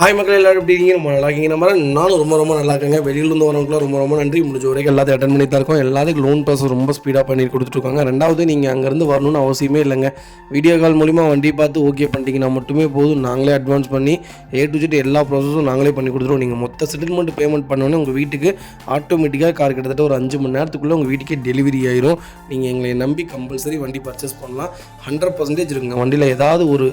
Hi மக்கள் எல்லாரும் எப்படி இருக்கீங்க? ரொம்ப நல்லா இருக்கீங்க. நானும் ரொம்ப நல்லா இருக்கேங்க. வெளியிலேருந்து வரவங்களுக்குலாம் ரொம்ப நன்றி. முடிஞ்ச வரைக்கும் எல்லாத்தையும் அட்டன் பண்ணி தான் இருக்கோம். எல்லாத்துக்கும் லோன் ப்ராசஸ் ரொம்ப ஸ்பீடாக பண்ணி கொடுத்துட்ருக்காங்க. ரெண்டாவது நீங்கள் அங்கேருந்து வரணும்னு அவசியமே இல்லைங்க. வீடியோ கால் மூலிமா வண்டி பார்த்து ஓகே பண்ணிட்டீங்கன்னா மட்டுமே போதும். நாங்களே அட்வான்ஸ் பண்ணி A to Z எல்லா ப்ராசஸும் நாங்களே பண்ணி கொடுத்துருவோம். நீங்கள் மொத்த செட்டில்மெண்ட் பேமெண்ட் பண்ணோன்னே உங்கள் வீட்டுக்கு ஆட்டோமேட்டிக்காக கார் கிட்டத்தட்ட ஒரு 5 மணி நேரத்துக்குள்ளே உங்கள் வீட்டுக்கே டெலிவரி ஆயிரும். நீங்கள் எங்களை நம்பி கம்பல்சரி வண்டி பர்ச்சேஸ் பண்ணலாம். 100% இருக்குங்க. வண்டியில் ஏதாவது ஒரு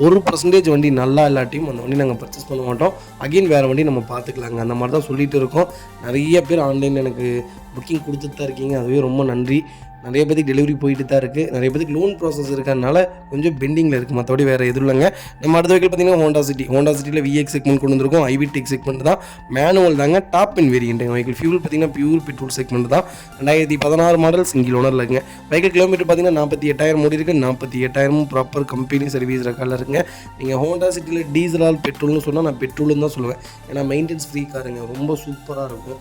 1% வண்டி நல்லா இல்லாட்டியும் அந்த வண்டி நாங்கள் பர்ச்சேஸ் பண்ண மாட்டோம். அகைன் வேறு வண்டி நம்ம பார்த்துக்கலாங்க. அந்த மாதிரி தான் சொல்லிகிட்டு இருக்கோம். நிறைய பேர் ஆன்லைனில் எனக்கு புக்கிங் கொடுத்துட்டு தான் இருக்கீங்க. அதுவே ரொம்ப நன்றி. நிறைய பேருக்கு டெலிவரி போயிட்டு தான் இருக்குது. நிறைய பேருக்கு லோன் ப்ராசஸ் இருக்கிறதுனால கொஞ்சம் பெண்டிங்கில் இருக்குது. மற்றபடி வேறு எதுவும் இல்லைங்க. நம்ம அடுத்த வெஹிக்கிள் பார்த்தீங்கன்னா ஹோண்டா சிட்டியில் VX செக்மெண்ட் கொண்டு வந்திருக்கோம். IVTEC செக்மெண்ட் தான். மேனுவல் தாங்க. டாப் இன் வேரியன்ட் வெஹிக்கிள். ஃபியூல் பார்த்தீங்கன்னா பியூர் பெட்ரோல் செக்மெண்ட் தான். 2016 மாடல் சிங்கிள் ஓனரில் இருக்குங்க. வெஹிக்கிள் கிலோமீட்டர் பார்த்தீங்கன்னா 48,000 ஓடி இருக்குது. 48,000 ப்ராப்பர் கம்பெனி சர்வீஸ் ரெக்கார்டில் இருக்குங்க. நீங்கள் ஹோண்டா சிட்டியில் டீசல் ஆல் பெட்ரோல்னு சொன்னால் நான் பெட்ரோல்னு தான் சொல்லுவேன். ஏன்னா மெயின்டெனன்ஸ் ஃப்ரீ காருங்க. ரொம்ப சூப்பராக இருக்கும்.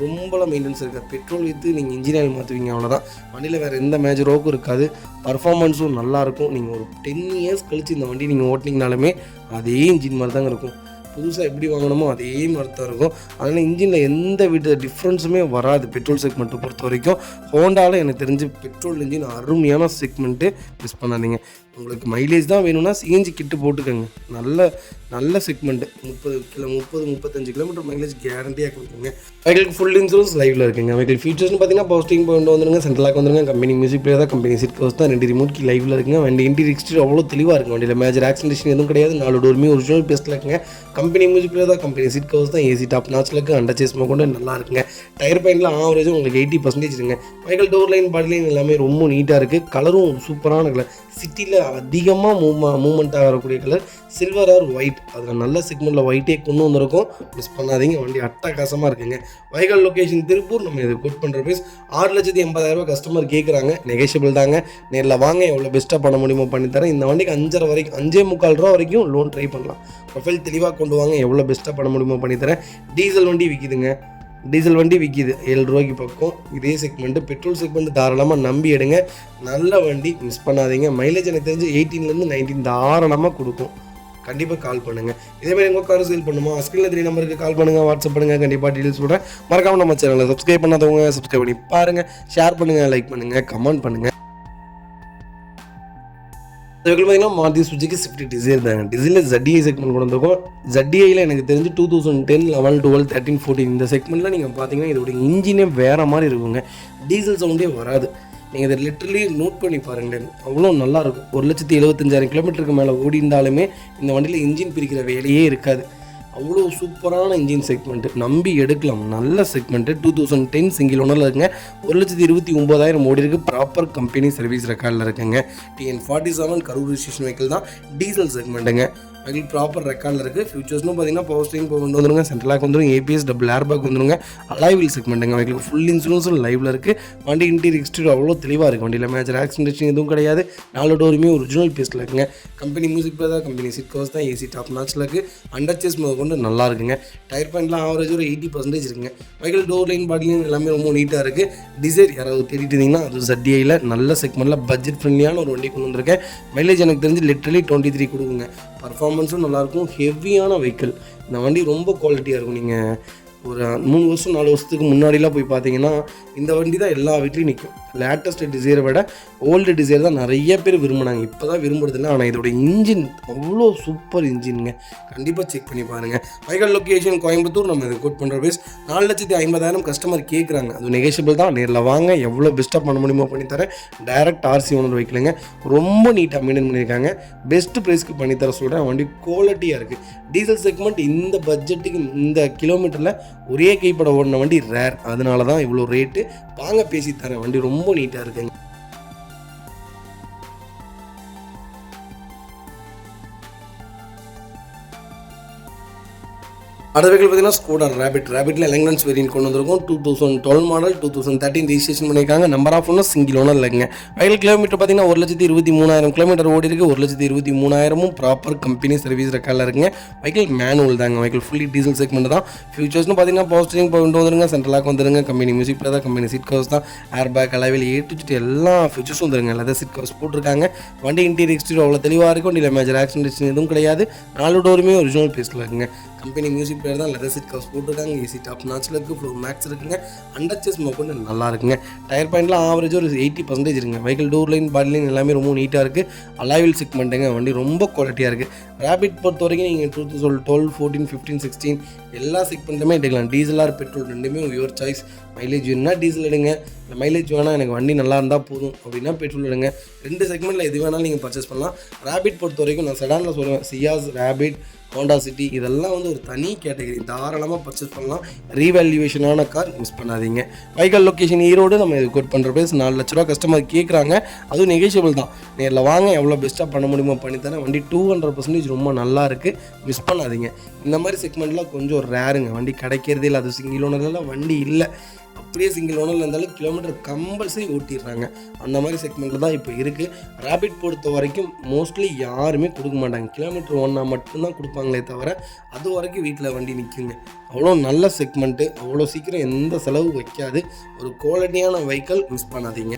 ரொம்பலாம் மெயின்டெனன்ஸ் இருக்காது. பெட்ரோல் விற்று நீங்கள் இன்ஜின் ஆயில் மாற்றுவீங்க, அவ்வளோதான். வண்டியில் வேறு எந்த மேஜர் ஒர்க்கும் இருக்காது. பர்ஃபார்மன்ஸும் நல்லாயிருக்கும். நீங்கள் ஒரு 10 இயர்ஸ் கழித்து இந்த வண்டி நீங்கள் ஓட்டினீங்கனாலுமே அதே இன்ஜின் மாதிரி தாங்க இருக்கும். புதுசாக எப்படி வாங்கணுமோ அதே மாதிரி தான் இருக்கும். அதனால் இன்ஜினில் எந்த வித டிஃப்ரென்ஸுமே வராது. பெட்ரோல் செக்மெண்ட்டை பொறுத்த வரைக்கும் ஹோண்டாவில் எனக்கு தெரிஞ்சு பெட்ரோல் இன்ஜின் அருமையான செக்மெண்ட்டு. மிஸ் பண்ணாதீங்க. உங்களுக்கு மைலேஜ் தான் வேணும்னா சிஎன்ஜி கிட்டு போட்டுக்கோங்க. நல்ல செக்மெண்ட்டு. 30-35 கிலோமீட்டர் மைலேஜ் கேரண்டியாக கொடுக்குங்க. வெஹிக்கிளுக்கு ஃபுல் இன்சூரன்ஸ் லைவில் இருக்குங்க. வெஹிக்கிள் ஃபீச்சர்ஸ்னு பார்த்தீங்கன்னா பவர்ஸ்டீரிங் பாயிண்ட் வந்துருங்க. சென்ட்ரலாக் வந்துருங்க. கம்பெனி மியூசிக் பிளேயர் தான். கம்பெனி சீட் கவர்ஸ் தான். 2 ரிமோட் கீ லைவில் இருக்குங்க. வண்டி இன்டீரியர் எக்ஸ்டீரியர் அவ்வளோ தெளிவாக இருக்கும். வண்டியில் மேஜர் ஆக்சிடென்டேஷன் எதுவும் கிடையாது. 4 டோருமே ஒரிஜினல் பெஸ்ட்டில் இருக்குங்க. கம்பெனி மியூசிக் பிளேயர் தான். கம்பெனி சீட் கவர்ஸ் தான். AC டாப் நாச்சில் இருக்குது. அண்டர் சேஸ்மா கொண்டு நல்லா இருக்குங்க. டயர் பாயிண்ட்லாம் ஆவரேஜும் உங்களுக்கு 80% இருக்குங்க. வெஹிக்கிள் டோர் லைன் பாடி லைன் எல்லாமே ரொம்ப நீட்டாக இருக்குது. கலரும் சூப்பரான கலர். சிட்டியில் அதிகமாக மூவ்மெண்ட் ஆகக்கூடிய கலர் சில்வர் ஆர் ஒயிட். அதில் நல்ல செக்மெண்ட்டில் ஒயிட்டே கொண்டு வந்திருக்கும். மிஸ் பண்ணாதீங்க. வண்டி அட்டகாசமாக இருக்குங்க. Vehicle location Tiruppur. நம்ம இது கோட் பண்ணுற ப்ரைஸ் 6,80,000 கஸ்டமர் கேட்குறாங்க. நெகோஷியபிள் தாங்க. நேரில் வாங்க, எவ்வளோ பெஸ்ட்டாக பண்ண முடியுமோ பண்ணித்தரேன். இந்த வண்டிக்கு 5.5 வரைக்கும் 5.25 ரூபா வரைக்கும் லோன் ட்ரை பண்ணலாம். ப்ரொஃபைல் தெளிவாக கொண்டு வாங்க, எவ்வளோ பெஸ்ட்டாக பண்ண முடியுமோ பண்ணித்தரேன். டீசல் வண்டி விற்கிதுங்க. 7 ரூபாய்க்கு பக்கம். இதே செக்மெண்ட்டு. பெட்ரோல் செக்மெண்ட் தாராளமாக நம்பி எடுங்க. நல்ல வண்டி. மிஸ் பண்ணாதீங்க. மைலேஜ் எனக்கு தெரிஞ்சு 18 19 தாராளமாக கொடுக்கும். கண்டிப்பாக கால் பண்ணுங்கள். இதேமாதிரி உங்கள் கார் சேல் பண்ணுமா? ஸ்க்ரீனில் 3 நம்பருக்கு கால் பண்ணுங்கள், வாட்ஸ்அப் பண்ணுங்கள். கண்டிப்பாக டீட்டெயில்ஸ் சொல்கிறேன். மறக்காமல் நம்ம சேனலை சப்ஸ்கிரைப் பண்ணாதவங்க சப்ஸ்கிரைப் பண்ணி பாருங்கள். ஷேர் பண்ணுங்கள், லைக் பண்ணுங்கள், கமெண்ட் பண்ணுங்கள். பார்த்தீங்கன்னா மாருதி சுஜுகி ஸ்விஃப்ட் டிசைர் தாங்க. டிசைரில் ZDI செக்மெண்ட் கொண்டு வந்திருக்கோம். ZDIயில் எனக்கு தெரிஞ்சு 2010, 11, 12, 13, 14 இந்த செக்மெண்ட்டில் நீங்கள் பார்த்தீங்கன்னா இதோட இன்ஜினே வேறு மாதிரி இருக்குங்க. டீசல் சவுண்டே வராது. நீங்கள் இதை லிட்டரலி நோட் பண்ணி பாருங்களேன். அவ்வளோ நல்லாயிருக்கும். 1,75,000 கிலோமீட்டருக்கு மேலே ஓடி இருந்தாலுமே இந்த வண்டியில் இன்ஜின் பிரிக்கிற வேலையே இருக்காது. அவ்வளோ சூப்பரான இன்ஜின் செக்மெண்ட்டு. நம்பி எடுக்கலாம். நல்ல செக்மெண்ட்டு. 2010 சிங்கிள் ஓனரில் இருக்குங்க. 1,29,000 ஓடி இருக்குது. ப்ராப்பர் கம்பெனி சர்வீஸ் ரெக்கார்டில் இருக்குங்க. TN47 கரூர் ரிஜிஸ்ட்ரேஷன் வெஹிக்கிள் தான். டீசல் செக்மெண்ட்டுங்க. வெஹிக்கிள் ப்ராப்பர் ரெக்கார்டில் இருக்குது. ஃபியூச்சர்ஸ்னு பார்த்தீங்கன்னா பவர் ஸ்டீரிங் கொண்டு வந்துருங்க. சென்ட்ரலாக் வந்துடும். ABS டபுள் ஏர்பேக் வந்துருங்க. அலாய்வில் செக்மெண்ட்டுங்க. வெஹிக்கிள் ஃபுல் இன்சூரன்ஸும் லைவில் இருக்குது. வண்டி இன்டீரியர் எக்ஸ்டீரியர் அவ்வளோ தெளிவாக இருக்குது. வண்டியில் மேஜர் ஆக்சிடென்டேஷன் எதுவும் கிடையாது. 4 டோருமே ஒரிஜினல் பேஸில் இருக்குங்க. கம்பெனி மியூசிக் பிளேயர் தான். கம்பெனி சீட் கவர்ஸ் தான். AC டாப் நாச்சில் இருக்குது. அண்டர் சேஸ் கொண்டு நல்லா இருக்குங்க. டயர் பாயிண்ட்லாம் ஆவரேஜ் ஒரு 80% இருக்குங்க. வெஹிக்கிள் டோர் லைன் பாடி லைன் எல்லாமே ரொம்ப நீட்டாக இருக்குது. டிசைர் யாராவது தேடிட்டு இருந்தீங்கன்னா அது ZDIயில் நல்ல செக்மெண்ட்டில் பட்ஜெட் ஃப்ரெண்ட்லியான ஒரு வண்டி கொண்டு வந்திருக்கேன். மைலேஜ் எனக்கு தெரிஞ்சு லிட்டரலி 23 கொடுக்குங்க. பர்ஃபார்மன்ஸும் நல்லாயிருக்கும். ஹெவியான வெஹிக்கிள். இந்த வண்டி ரொம்ப குவாலிட்டியாக இருக்கும். நீங்கள் ஒரு 3 வருஷம் 4 வருஷத்துக்கு முன்னாடிலாம் போய் பார்த்தீங்கன்னா இந்த வண்டி தான் எல்லா வீட்லையும் நிற்கும். லேட்டஸ்ட் டிசைரை விட ஓல்டு டிசைர் தான் நிறைய பேர் விரும்பினாங்க. இப்போ தான் விரும்புறதில்லை. ஆனால் இதோட இன்ஜின் அவ்வளோ சூப்பர் இன்ஜினுங்க. கண்டிப்பாக செக் பண்ணி பாருங்கள். Vehicle location Coimbatore. நம்ம இதை கோட் பண்ணுற பேஸ் 4,50,000 கஸ்டமர் கேட்குறாங்க. அது நெகோஷியபிள் தான். நேரில் வாங்க, எவ்வளோ பெஸ்ட்டாக பண்ண முடியுமோ பண்ணித்தரேன். டைரக்ட் RC ஓனர் வெஹிக்கிளுங்க. ரொம்ப நீட்டாக மெயின்டைன் பண்ணியிருக்காங்க. பெஸ்ட் ப்ரைஸ்க்கு பண்ணித்தர சொல்கிறேன். வண்டி குவாலிட்டியாக இருக்குது. டீசல் செக்மெண்ட் இந்த பட்ஜெட்டுக்கு இந்த கிலோமீட்டரில் ஒரே கைப்பட ஓடின வண்டி ரேர். அதனால தான் இவ்வளோ ரேட்டு. வாங்க பேசி தரேன். வண்டி ரொம்ப நீட்டாக இருக்குங்க. அடுத்த வெஹிக்கிள் பார்த்தீங்கன்னா ஸ்கோடா ரேபிட்டில் எலங்கன்ஸ் வேரியன்ட் கொண்டு வந்திருக்கும். 2012 மாடல், 2013 ரெஜிஸ்ட்ரேஷன் பண்ணியிருக்காங்க. நம்பர் ஆஃப் ஒன்று சிங்கிள் ஓனர் இல்லைங்க. வெஹிக்கிள் கிலோமீட்டர் பார்த்தீங்கன்னா 1,23,000 கிலோமீட்டர் ஓடி இருக்குது. 1,23,000 ப்ராப்பர் கம்பெனி சர்வீஸ் ரெக்கார்டில் இருக்குங்க. வெஹிக்கிள் மேனுவல் தாங்க. வெஹிக்கிள் ஃபுல்லி டீசல் செக்மெண்ட் தான். ஃபியூச்சர்ஸ்னு பார்த்தீங்கன்னா பவர் ஸ்டீரிங் கொண்டு வந்துருங்க, சென்ட்ரலாக வந்துருங்க, கம்பெனி மியூசிக் பிளேயர் தான், கம்பெனி சீட் கவர்ஸ் தான், ஏர் பேக், அலைவில் ஏட்டு எல்லா ஃபியூச்சர்ஸும் வந்துருங்க. லெதர் சீட் கவர்ஸ் போட்டிருக்காங்க. வண்டி இன்டீரியர் எக்ஸ்டீரியர் அவ்வளோ தெளிவாக இருக்கும். வண்டியில் மேஜர் ஆக்சிடென்ட் எதுவும் கிடையாது. 4 டோருமே ஒரிஜினல் பேஸில் இருக்குங்க. கம்பெனி மியூசிக் பிளேயர் தான், லெதர் சீட் கவர்ஸ் போட்டிருக்காங்க. ஏசி டாப் நாச்சில் இருக்குது, ஃப்ளோர் மேக்ஸ் இருக்குங்க. அண்டர்ச்சேஸ் மொக்கொண்டு நல்லா இருக்குங்க. டயர் பாயிண்ட்லாம் ஆவரேஜ் ஒரு 80% இருக்குங்க. வெஹிக்கிள் டோர் லைன், பாடி லைன் எல்லாமே ரொம்ப நீட்டாக இருக்குது. அலாய்வில் செக்மெண்ட்டுங்க. வண்டி ரொம்ப குவாலிட்டியாக இருக்குது. ரேபிட் பொறுத்த வரைக்கும் நீங்கள் 2012, 14, 15, 16 எல்லா செக்மெண்ட்லையுமே எடுக்கலாம். டீசல் ஆர் பெட்ரோல் ரெண்டுமே யுவர் சாய்ஸ். மைலேஜ் வேணுன்னா டீசல் எடுங்க, இந்த மைலேஜ் வேணால் எனக்கு வண்டி நல்லா இருந்தால் போதும் அப்படின்னா பெட்ரோல் எடுங்க. 2 செக்மெண்ட்டில் எது வேணாலும் நீங்கள் பர்ச்சேஸ் பண்ணலாம். ரேபிட் பொறுத்த வரைக்கும் நான் செடானில் சொல்லுவேன், சியாஸ், ரேபிட், ஹோண்டா சிட்டி இதெல்லாம் ஒரு தனி கேட்டகரி. தாராளமாக பர்ச்சேஸ் பண்ணலாம். ரீவேல்யூவேஷனான கார் மிஸ் பண்ணாதீங்க. Vehicle location Erode. நம்ம இது கோட் பண்ணுற பிரைஸ் 4 லட்ச ரூபா கஸ்டமர் கேட்குறாங்க. அதுவும் நெகோஷியபிள் தான். நேரில் வாங்க, எவ்வளோ பெஸ்ட்டாக பண்ண முடியுமோ பண்ணித்தரேன். வண்டி 200% ரொம்ப நல்லா இருக்குது, மிஸ் பண்ணாதீங்க. இந்த மாதிரி செக்மெண்ட்லாம் கொஞ்சம் ரேருங்க. வண்டி கிடைக்கிறதே இல்லை. அது சிங்கிள் ஓனர்லாம் வண்டி இல்லை. அப்படியே சிங்கிள் ஓனரில் இருந்தாலும் கிலோமீட்டர் கம்பல்சரி ஓட்டிடுறாங்க. அந்த மாதிரி செக்மெண்ட்டில் தான் இப்போ இருக்குது. ரேபிட் பொறுத்த வரைக்கும் மோஸ்ட்லி யாருமே கொடுக்க மாட்டாங்க. கிலோமீட்டர் ஒன்றா மட்டும்தான் கொடுப்பாங்களே தவிர அது வரைக்கும் வீட்டில் வண்டி நிற்குங்க. அவ்வளோ நல்ல செக்மெண்ட்டு, அவ்வளோ சீக்கிரம் எந்த செலவு வைக்காது. ஒரு குவாலிட்டியான வெஹிக்கிள், மிஸ் பண்ணாதீங்க.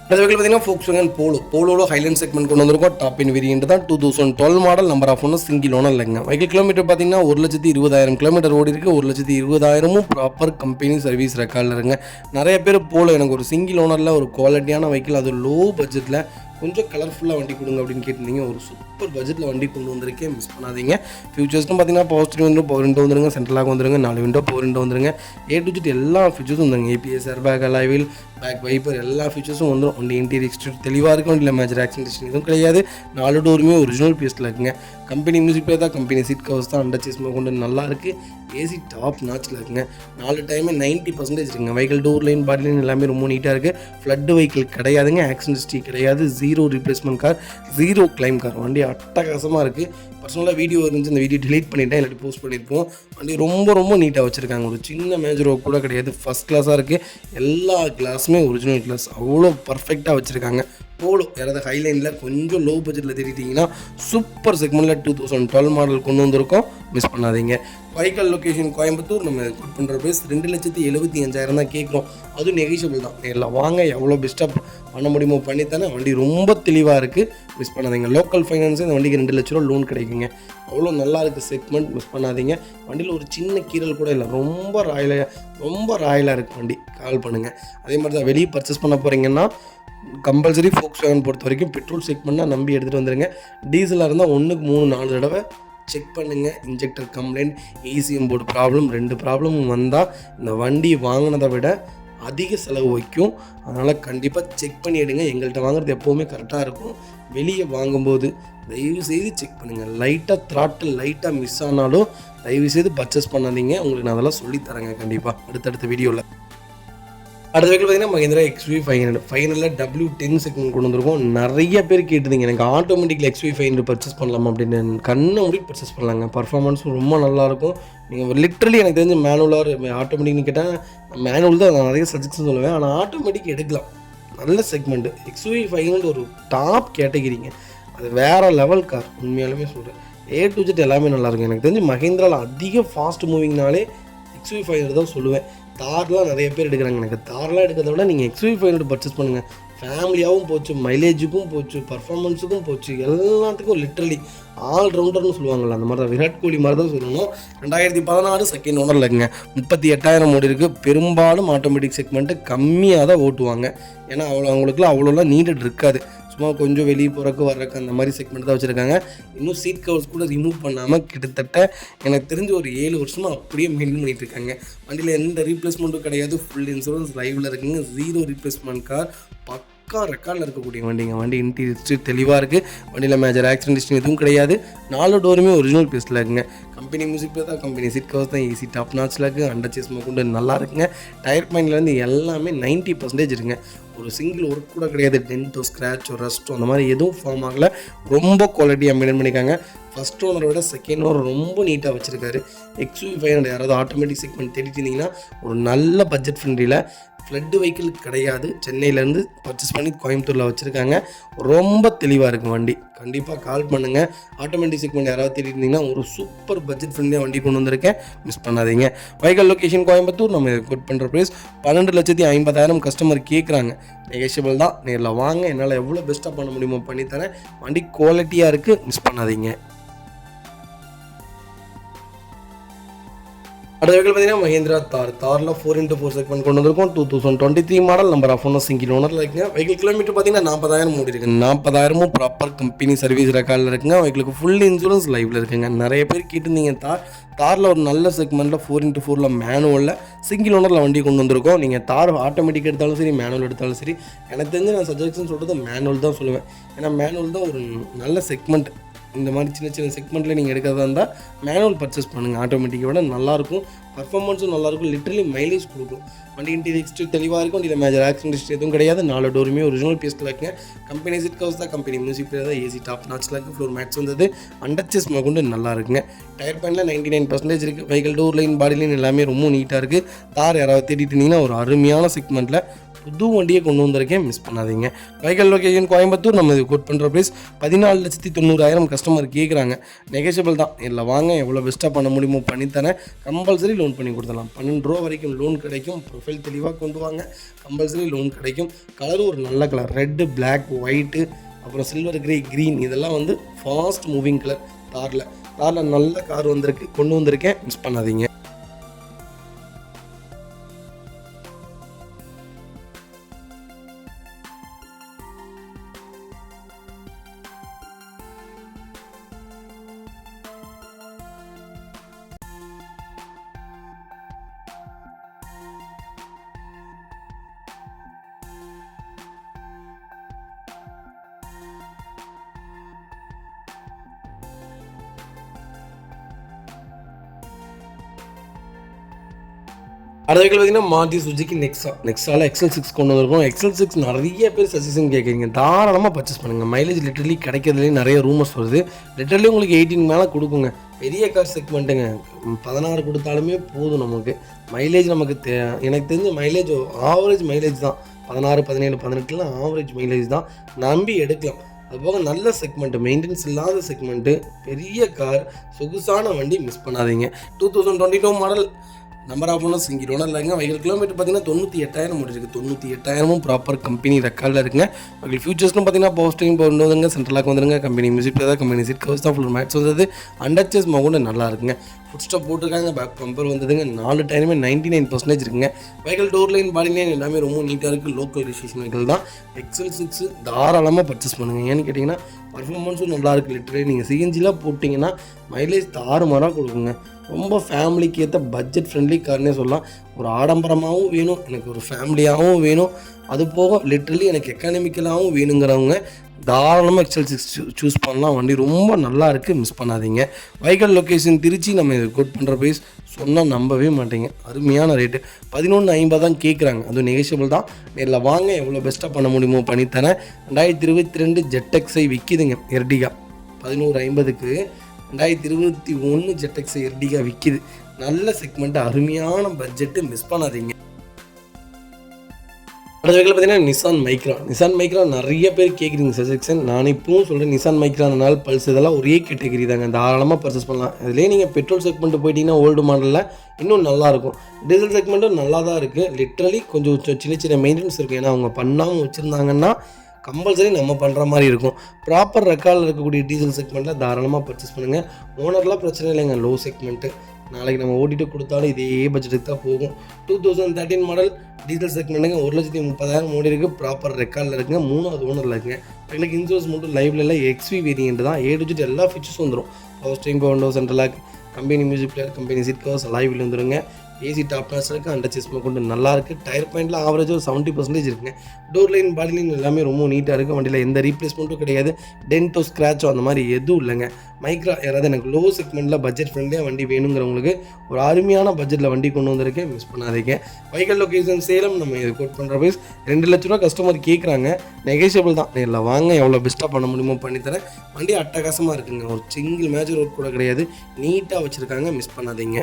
அடுத்த வெஹிக்கிள் பார்த்தீங்கன்னா Volkswagen போலோவில் ஹைலைன் செக்மெண்ட் கொண்டு வந்திருக்கோம். டாப் இன் வேரியன்ட் தான். 2012 மாடல், நம்பர் ஆஃப் ஒன்று சிங்கிள் ஓனர் இல்லைங்க. வெஹிக்கிள் கிலோமீட்டர் பார்த்தீங்கன்னா 1,20,000 கிலோமீட்டர் ஓடி இருக்குது. 1,20,000 ப்ராப்பர் கம்பெனி சர்வீஸ் ரெக்கார்டில் இருங்க. நிறைய பேர் போலோ எனக்கு ஒரு சிங்கிள் ஓனரில் ஒரு குவாலிட்டியான வெஹிக்கிள், அது லோ பட்ஜெட்டில் கொஞ்சம் கலர்ஃபுல்லாக வண்டி கொடுங்க அப்படின்னு கேட்டிருந்தீங்க. ஒரு சூப்பர் பட்ஜெட்டில் வண்டி கொண்டு வந்திருக்கேன், மிஸ் பண்ணாதீங்க. ஃபியூச்சர்ஸ்னு பார்த்தீங்கன்னா பவர் ஸ்டீரிங் வந்துடும், பவர் விண்டோ வந்துருங்க, சென்ட்ரலாக வந்துருங்க, 4 விண்டோ பவர் விண்டோ வந்துருங்க, A to Z எல்லா ஃபீச்சர்ஸும் வந்துருங்க. APS, air bag, alloy wheel, back wiper எல்லா ஃபீச்சர்ஸும் வந்துடும். வண்டி இன்டீரியர் எக்ஸ்டீரியர் தெளிவாக இருக்கும். வண்டியில் மேஜர் ஆக்சிடென்ட் எதுவும் கிடையாது. 4 டோருமே ஒரிஜினல் பீஸில் இருக்குங்க. கம்பெனி மியூசிக் பிளேயர் தான், கம்பெனி சீட் கவர்ஸ் தான், அண்டர்ச்சேஸ் கொண்டு நல்லா இருக்குது. ஏசி டாப் நாச்சில் இருக்குங்க. 4 டைமே 90% இருக்குங்க. வெஹிக்கிள் டோர் லைன், பாடி லைன் எல்லாமே ரொம்ப நீட்டாக இருக்குது. ஃப்ளட் வெஹிக்கிள் கிடையாதுங்க. ஆக்சிடென்ட் ஹிஸ்ட்ரி கிடையாது. 0 ரீப்ளேஸ்மெண்ட் கார், 0 கிளைம் கார். வண்டி அட்டகாசமாக இருக்குது. பர்சனலாக வீடியோ இருந்துச்சு, இந்த வீடியோ டிலீட் பண்ணிட்டேன், இல்லாட்டி போஸ்ட் பண்ணியிருப்போம். வண்டி ரொம்ப நீட்டாக வச்சுருக்காங்க. ஒரு சின்ன மேஜர் ஒர்க் கூட கிடையாது. ஃபஸ்ட் கிளாஸாக இருக்குது. எல்லா கிளாஸுமே ஒரிஜினல் கிளாஸ், அவ்வளோ பர்ஃபெக்டாக வச்சுருக்காங்க. போலோ யாராவது ஹைலைனில் கொஞ்சம் லோ பட்ஜெட்டில் தேடிட்டிங்கன்னா சூப்பர் செக்மெண்ட்டில் 2012 மாடல் கொண்டு வந்திருக்கோம், மிஸ் பண்ணாதீங்க. Vehicle location Coimbatore. நம்ம கோட் பண்ணுற ப்ரைஸ் 2,75,000 தான் கேட்குறோம். அதுவும் நெகிஷியபிள் தான். நேரில் வாங்க, எவ்வளோ பெஸ்ட்டாக பண்ண முடியுமோ பண்ணித்தானே. வண்டி ரொம்ப தெளிவாக இருக்குது, மிஸ் பண்ணாதீங்க. லோக்கல் ஃபைனான்ஸு இந்த வண்டிக்கு 2 லட்ச ரூபா லோன் கிடைக்குங்க. அவ்வளோ நல்லா இருக்குது செக்மெண்ட், மிஸ் பண்ணாதீங்க. வண்டியில் ஒரு சின்ன கீரல் கூட இல்லை. ரொம்ப ராயலாக இருக்குது வண்டி. கால் பண்ணுங்கள். அதே மாதிரி தான் வெளியே பர்ச்சேஸ் பண்ண போகிறீங்கன்னா கம்பல்சரி Volkswagen பொறுத்த வரைக்கும் பெட்ரோல் செக்மெண்ட்டாக நம்பி எடுத்துகிட்டு வந்துடுங்க. டீசலாக இருந்தால் 1க்கு 3-4 தடவை செக் பண்ணுங்கள். Injector complaint, ECM board problem, 2 ப்ராப்ளமும் வந்தால் இந்த வண்டி வாங்கினதை விட அதிக செலவு வைக்கும். அதனால் கண்டிப்பாக செக் பண்ணி எடுங்க. எங்கள்கிட்ட வாங்குறது எப்போவுமே கரெக்டாக இருக்கும். வெளியே வாங்கும்போது தயவுசெய்து செக் பண்ணுங்கள். லைட்டாக த்ராட்டில் லைட்டாக மிஸ் ஆனாலும் தயவுசெய்து பர்ச்சேஸ் பண்ணாதீங்க. உங்களுக்கு நான் அதெல்லாம் சொல்லித்தரேங்க கண்டிப்பாக அடுத்தடுத்த வீடியோவில். அடுத்த வெஹிக்கிள் பார்த்தீங்கன்னா மஹிந்திரா XV500. 500ல் W10 செக்மெண்ட் கொண்டு வந்திருக்கோம். நிறைய பேர் கேட்டுருந்தீங்க எனக்கு ஆட்டோமேட்டிக்கில் XV500 பர்ச்சேஸ் பண்ணலாமா அப்படின்னு. கண்ணை மூடி பர்ச்சேஸ் பண்ணலாங்க. பர்ஃபார்மன்ஸும் ரொம்ப நல்லாயிருக்கும். நீங்கள் லிட்ரலி எனக்கு தெரிஞ்சு மேனுவலாக ஆட்டோமேட்டிக்னு கேட்டால் மேனுவல் தான் நான் நிறைய சஜெக்ஷன் சொல்லுவேன். ஆனால் ஆட்டோமேட்டிக் எடுக்கலாம். நல்ல செக்மெண்ட்டு. XV500 ஒரு டாப் கேட்டகிரிங்க. அது வேறு லெவல் கார், உண்மையாலுமே சொல்கிறேன். A to Z எல்லாமே நல்லாயிருக்கும். எனக்கு தெரிஞ்சு மஹிந்திராவில் அதிக ஃபாஸ்ட் மூவிங்னாலே XV500 தான் சொல்லுவேன். தார்லாம் நிறைய பேர் எடுக்கிறாங்க. எனக்கு தார்லாம் எடுக்கிறத விட நீங்கள் XV500 பர்ச்சேஸ் பண்ணுங்கள். ஃபேமிலியாகவும் போச்சு, மைலேஜுக்கும் போச்சு, பர்ஃபார்மன்ஸுக்கும் போச்சு, எல்லாத்துக்கும் லிட்ரலி ஆல்ரவுண்டர்னு சொல்லுவாங்கள்ல, அந்த மாதிரி தான். விராட் கோலி மாதிரி தான் சொல்லணும். 2016 செகண்ட் ஓனரில் இருக்குங்க. 38,000 ஓடி இருக்குது. பெரும்பாலும் ஆட்டோமேட்டிக் செக்மெண்ட்டு கம்மியாக தான் ஓட்டுவாங்க. ஏன்னா அவங்களுக்குலாம் அவ்வளோலாம் நீடட் இருக்காது. சும்மா கொஞ்சம் வெளியே போகிறக்கு வர்றக்கு அந்த மாதிரி செக்மெண்ட் தான் வச்சுருக்காங்க. இன்னும் சீட் கவர்ஸ் கூட ரிமூவ் பண்ணாமல் கிட்டத்தட்ட எனக்கு தெரிஞ்ச ஒரு 7 வருஷமாக அப்படியே மெயின்டைன் பண்ணிகிட்டு இருக்காங்க. வண்டியில் எந்த ரீப்ளேஸ்மெண்ட்டும் கிடையாது. ஃபுல் இன்சூரன்ஸ் லைவில் இருக்குங்க. 0 ரீப்ளேஸ்மெண்ட் கார். பக்கா ரெக்கார்டில் இருக்கக்கூடிய வண்டிங்க. வண்டி இன்டீரியர் தெளிவாக இருக்குது. வண்டியில் மேஜர் ஆக்சிடென்ட் ஹிஸ்ட்ரி எதுவும் கிடையாது. 4 டோருமே ஒரிஜினல் பீஸில் இருக்குங்க. கம்பெனி மியூசிக் தான், கம்பெனி சீட் கவர்ஸ் தான், ஏசி டாப் நாச்சில் இருக்குது. அண்டர் சேஸ் கொண்டு நல்லா இருக்குங்க. டயர் பாயிண்ட்லேருந்து எல்லாமே 90% இருக்குங்க. ஒரு சிங்கிள் ஒர்க் கூட கிடையாது. டென்ட்டோ, ஸ்க்ராச்சோ, ரஸ்ட்டோ அந்த மாதிரி எதுவும் ஃபார்ம் ஆகலை. ரொம்ப குவாலிட்டியாக மெயின்டைன் பண்ணியிருக்காங்க. ஃபஸ்ட் ஓனரை விட செகண்ட் ஓனர் ரொம்ப நீட்டாக வச்சுருக்காரு. XUV 500 யாராவது ஆட்டோமேட்டிக் செக்மெண்ட் தேடிட்டு இருந்தீங்கன்னா ஒரு நல்ல பட்ஜெட் ஃப்ரெண்ட்லியில் ஃப்ளட்டு வெஹிக்கிள் கிடையாது. சென்னையிலேருந்து பர்ச்சேஸ் பண்ணி கோயம்புத்தூரில் வச்சுருக்காங்க. ரொம்ப தெளிவாக இருக்கும் வண்டி. கண்டிப்பாக கால் பண்ணுங்கள். ஆட்டோமேட்டிக் செக்மெண்ட் யாராவது தேடிட்டு இருந்தீங்கன்னா ஒரு சூப்பர் பட்ஜெட் ஃப்ரெண்ட்லியாக வண்டி கொண்டு வந்திருக்கேன். மிஸ் பண்ணாதீங்க. Vehicle location Coimbatore. நம்ம கோட் பண்ணுற ப்ரைஸ் 12,50,000 கஸ்டமர் கேட்குறாங்க. நெகோஷியபிள் தான். நேரில் வாங்க. என்னால் எவ்வளோ பெஸ்ட்டாக பண்ண முடியுமோ பண்ணித்தரேன். வண்டி குவாலிட்டியாக இருக்குது. மிஸ் பண்ணாதீங்க. அடுத்த வெஹிக்கிள் பார்த்தீங்கன்னா மஹேந்திரா தாரில் 4x4 செக்மெண்ட் கொண்டு வந்திருக்கோம். 2023 model. Number of owner single ஓனரில் இருக்குங்க. வெஹிக்கிள் கிலோமீட்டர் பார்த்தீங்கன்னா 40,000 ஓடி இருக்குது. 40,000 ப்ராப்பர் கம்பெனி சர்வீஸ் ரெக்கார்டில் இருக்குங்க. வெஹிக்கிளுக்கு ஃபுல் இன்சூரன்ஸ் லைவில் இருக்குங்க. நிறைய பேர் கேட்டிருந்தீங்க. தாரில் ஒரு நல்ல செக்மெண்ட்டில் 4x4 மேனுவலில் சிங்கிள் ஓனரில் வண்டி கொண்டு வந்திருக்கோம். நீங்கள் தார் ஆட்டோமேட்டிக் எடுத்தாலும் சரி, மேனுவல் எடுத்தாலும் சரி, எனக்கு தெரிஞ்சு நான் சஜஷன் சொல்கிறது மேனுவல் தான் சொல்லுவேன். ஏன்னா மேனுவல் தான் ஒரு நல்ல செக்மெண்ட். இந்த மாதிரி சின்ன சின்ன செக்மெண்ட்டில் நீங்கள் எடுக்கிறதா இருந்தால் மேனுவல் பர்ச்சேஸ் பண்ணுங்கள். ஆட்டோமேட்டிக்கை விட நல்லாயிருக்கும். பர்ஃபார்மன்ஸும் நல்லாயிருக்கும். லிட்டரலி மைலேஜ் கொடுக்கும். வண்டி இன்டீரியர் தெளிவாக இருக்கும். வண்டியில் மேஜர் ஆக்சிடென்ட் ஹிஸ்ட்ரி எதுவும் கிடையாது. 4 டோருமே ஒரிஜினல் பீஸில் இருக்குங்க. கம்பெனி சீட் கவர்ஸ் தான், கம்பெனி மியூசிக் பிளேயர் தான், ஏசி டாப் நாச்சில் இருக்குது. ஃப்ளோர் மேட்ஸ் வந்தது. அண்டர் சேஸ் கொண்டு நல்லா இருக்குங்க. டயர் பாயிண்டில் 99% இருக்குது. வெஹிக்கல் டோர் லைன், பாடி லைன் எல்லாமே ரொம்ப நீட்டாக இருக்குது. தார் யாராவது தேடிட்டு இருந்தீங்கன்னா ஒரு அருமையான செக்மெண்ட்டில் புது வண்டியை கொண்டு வந்திருக்கேன். மிஸ் பண்ணாதீங்க. Vehicle location Coimbatore. நம்ம இது கோட் பண்ணுற ப்ரைஸ் 14,90,000 கஸ்டமர் கேட்குறாங்க. நெகோஷியபிள் தான். இல்லை வாங்க. எவ்வளோ பெஸ்ட்டாக பண்ண முடியுமோ பண்ணித்தரேன். கம்பல்சரி லோன் பண்ணி கொடுத்துடலாம். 12 ரூபா வரைக்கும் லோன் கிடைக்கும். ப்ரொஃபைல் தெளிவாக கொண்டு வாங்க. கம்பல்சரி லோன் கிடைக்கும். கலரும் ஒரு நல்ல கலர். ரெட்டு, பிளாக், ஒயிட்டு, அப்புறம் சில்வர், கிரே, க்ரீன் இதெல்லாம் வந்து ஃபாஸ்ட் மூவிங் கலர். தாரில் நல்ல கார் வந்திருக்கு, கொண்டு வந்திருக்கேன். மிஸ் பண்ணாதீங்க. அடுத்த வெஹிக்கிள் பார்த்தீங்கன்னா மாருதி சுசுகி நெக்ஸாவில் XL6 கொண்டு வந்திருக்கோம். XL6 நிறைய பேர் சஜஷன் கேட்குறீங்க. தாராளமாக பர்ச்சேஸ் பண்ணுங்கள். மைலேஜ் லிட்டரலி கிடைக்கிறதுலேயே நிறைய ரூமர்ஸ் வருது. லிட்டரலி உங்களுக்கு 18 மேலே கொடுக்குங்க. பெரிய கார் செக்மெண்ட்டுங்க. 16 கொடுத்தாலுமே போதும் நமக்கு. மைலேஜ் நமக்கு எனக்கு தெரிஞ்ச மைலேஜ் ஆவரேஜ் மைலேஜ் தான். 16, 17, 18 ஆவரேஜ் மைலேஜ் தான். நம்பி எடுக்கலாம். அதுபோக நல்ல செக்மெண்ட்டு, மெயின்டெனன்ஸ் இல்லாத செக்மெண்ட்டு, பெரிய கார், சொகுசான வண்டி. மிஸ் பண்ணாதீங்க. 2022 model. Number of owner single owner இல்லைங்க. வெஹிக்கிள் கிலோமீட்டர் பார்த்தீங்கன்னா 98,000 முடிஞ்சிருக்கு. 98,000 ப்ராப்பர் கம்பெனி ரெக்கார்டில் இருக்குங்க. வெஹிக்கிள் ஃபியூச்சர்ஸ்னு பார்த்தீங்கன்னா பவர் ஸ்டீரிங் கொண்டு வந்துங்க. சென்ட்ரலாக வந்துருங்க. கம்பெனி மியூசிக் தான், கம்பெனி சீட் கவர்ஸ் தான், ஃபுல் மேட்ஸ் வந்தது. அண்டர் சேஸ் கூட நல்லா இருக்குங்க. ஃபுட் ஸ்டாப் போட்டிருக்காங்க. பேக் பம்பர் வந்ததுங்க. 4 டயருமே 99% இருக்குங்க. வெஹிக்கிள் டோர் லைன், பாடி லைன் எல்லாமே ரொம்ப நீட்டாக இருக்குது. லோக்கல் ரிஜிஸ்ட்ரேஷன் வெஹிக்கிள் தான். XL6 தாராளமாக பர்ச்சேஸ் பண்ணுங்கள். ஏன்னு கேட்டிங்கன்னா பர்ஃபார்மன்ஸும் நல்லா இருக்குது. லிட்டரலி நீங்கள் சிஎன்ஜிலாம் போட்டிங்கன்னா மைலேஜ் தாறுமாறாக கொடுக்குங்க. ரொம்ப ஃபேமிலிக்கு ஏற்ற பட்ஜெட் ஃப்ரெண்ட்லி கார்னே சொல்லலாம். ஒரு ஆடம்பரமாகவும் வேணும், எனக்கு ஒரு ஃபேமிலியாகவும் வேணும், அது போக லிட்ரலி எனக்கு எக்கானமிக்கலாகவும் வேணுங்கிறவங்க தாராளமாக XL6 சூஸ் பண்ணலாம். வண்டி ரொம்ப நல்லா இருக்குது. மிஸ் பண்ணாதீங்க. Vehicle location Trichy. நம்ம இது கோட் பண்ணுற ப்ரைஸ் சொன்னால் நம்பவே மாட்டீங்க. அருமையான ரேட்டு. 11,50 தான் கேட்குறாங்க. அதுவும் நெகோஷியபிள் தான். நேரில் வாங்க. எவ்வளோ பெஸ்ட்டாக பண்ண முடியுமோ பண்ணித்தரேன். 2022 ZXi விற்கிதுங்க. எர்டிகா 11,50க்கு 2021 ZXi எர்டிகா விற்கிது. நல்ல செக்மெண்ட்டு, அருமையான பட்ஜெட்டு. மிஸ் பண்ணாதீங்க. அடுத்த வெஹிக்கிள் பார்த்தீங்கன்னா நிசான் மைக்ரா நிறைய பேர் கேட்குறீங்க சஜெக்ஷன். நான் இப்பவும் சொல்கிறேன், நிசான் மைக்ரானால் பல்ஸ் இதெல்லாம் ஒரே கேட்டகரி தாங்க. தாராளமாக பர்ச்சேஸ் பண்ணலாம். இதுலேயே நீங்கள் பெட்ரோல் செக்மெண்ட்டு போயிட்டீங்கன்னா ஓல்டு மாடலில் இன்னும் நல்லாயிருக்கும். டீசல் செக்மெண்ட்டும் நல்லா தான் இருக்குது. லிட்ரலி கொஞ்சம் சின்ன சின்ன மெயின்டெனன்ஸ் இருக்குது. ஏன்னா அவங்க பண்ணாமல் வச்சுருந்தாங்கன்னா கம்பல்சரி நம்ம பண்ணுற மாதிரி இருக்கும். ப்ராப்பர் ரெக்கார்டில் இருக்கக்கூடிய டீசல் செக்மெண்ட்டில் தாராளமாக பர்ச்சேஸ் பண்ணுங்கள். ஓனர்லாம் பிரச்சனை இல்லைங்க. லோ செக்மெண்ட்டு நாளைக்கு நம்ம ஓட்டிட்டு கொடுத்தாலும் இதே பட்ஜெட்டுக்கு தான் போகும். 2013 மாடல் டீசல் செக்மெண்ட்டுங்க. 1,30,000 ஓடி இருக்குது. ப்ராப்பர் ரெக்கார்டில் இருக்குங்க. 3வது ஓனரில் இருக்குங்க. எங்களுக்கு இன்சூரன்ஸ் மட்டும் லைவ்ல இல்லை. XV வேரியன்ட் தான். A to Z எல்லா ஃபீச்சர்ஸும் வந்துடும். Power steering, power window, central lock, company music player, company seat covers லைவில் வந்துடுங்க. ஏசி டாப் நாட்ச் இருக்குது, அண்டர் சேஸ் கொண்டு நல்லாயிருக்கு. டயர் பாயிண்டில் ஆவரேஜ் ஒரு 70% இருக்குங்க. டோர் லைன் பாடி லைன் எல்லாமே ரொம்ப நீட்டாக இருக்குது. வண்டியில் எந்த ரீப்ளேஸ்மெண்ட்டும் கிடையாது. டென்ட்டோ ஸ்க்ராச்சோ அந்த மாதிரி எதுவும் இல்லைங்க. மைக்ரா யாராவது எனக்கு லோ செக்மெண்ட்டில் பட்ஜெட் ஃப்ரெண்ட்லியாக வண்டி வேணுங்கிறவங்களுக்கு ஒரு அருமையான பட்ஜெட்டில் வண்டி கொண்டு வந்திருக்கேன், மிஸ் பண்ணாதீங்க. Vehicle location Salem. நம்ம இது கோட் பண்ணுற ப்ரைஸ் 2 லட்ச ரூபா கஸ்டமர் கேட்குறாங்க. நெகோஷியபிள் தான். நேரில் வாங்க, எவ்வளோ பெஸ்ட்டாக பண்ண முடியுமோ பண்ணித்தரேன். வண்டி அட்டகாசமாக இருக்குங்க. ஒரு சிங்கிள் மேஜர் ஒர்க் கூட கிடையாது. நீட்டாக வச்சுருக்காங்க, மிஸ் பண்ணாதீங்க.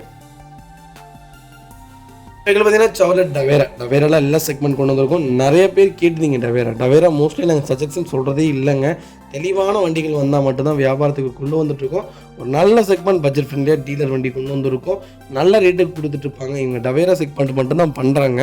வெஹிக்கிள் பார்த்தீங்கன்னா சார்லட் டவேராலாம் எல்லா செக்மெண்ட் கொண்டு வந்திருக்கும். நிறைய பேர் கேட்டுருந்தீங்க டவேரா மோஸ்ட்லி நாங்கள் சஜெக்ஷன் சொல்கிறதே இல்லைங்க. தெளிவான வண்டிகள் வந்தால் மட்டும்தான் வியாபாரத்துக்கு கொண்டு வந்துட்டுருக்கோம். ஒரு நல்ல செக்மெண்ட் பட்ஜெட் ஃப்ரெண்ட்லியாக டீலர் வண்டி கொண்டு வந்துருக்கோம். நல்ல ரேட்டுக்கு கொடுத்துட்ருப்பாங்க. இவங்க டவேரா செக்மெண்ட் மட்டும்தான் பண்ணுறாங்க.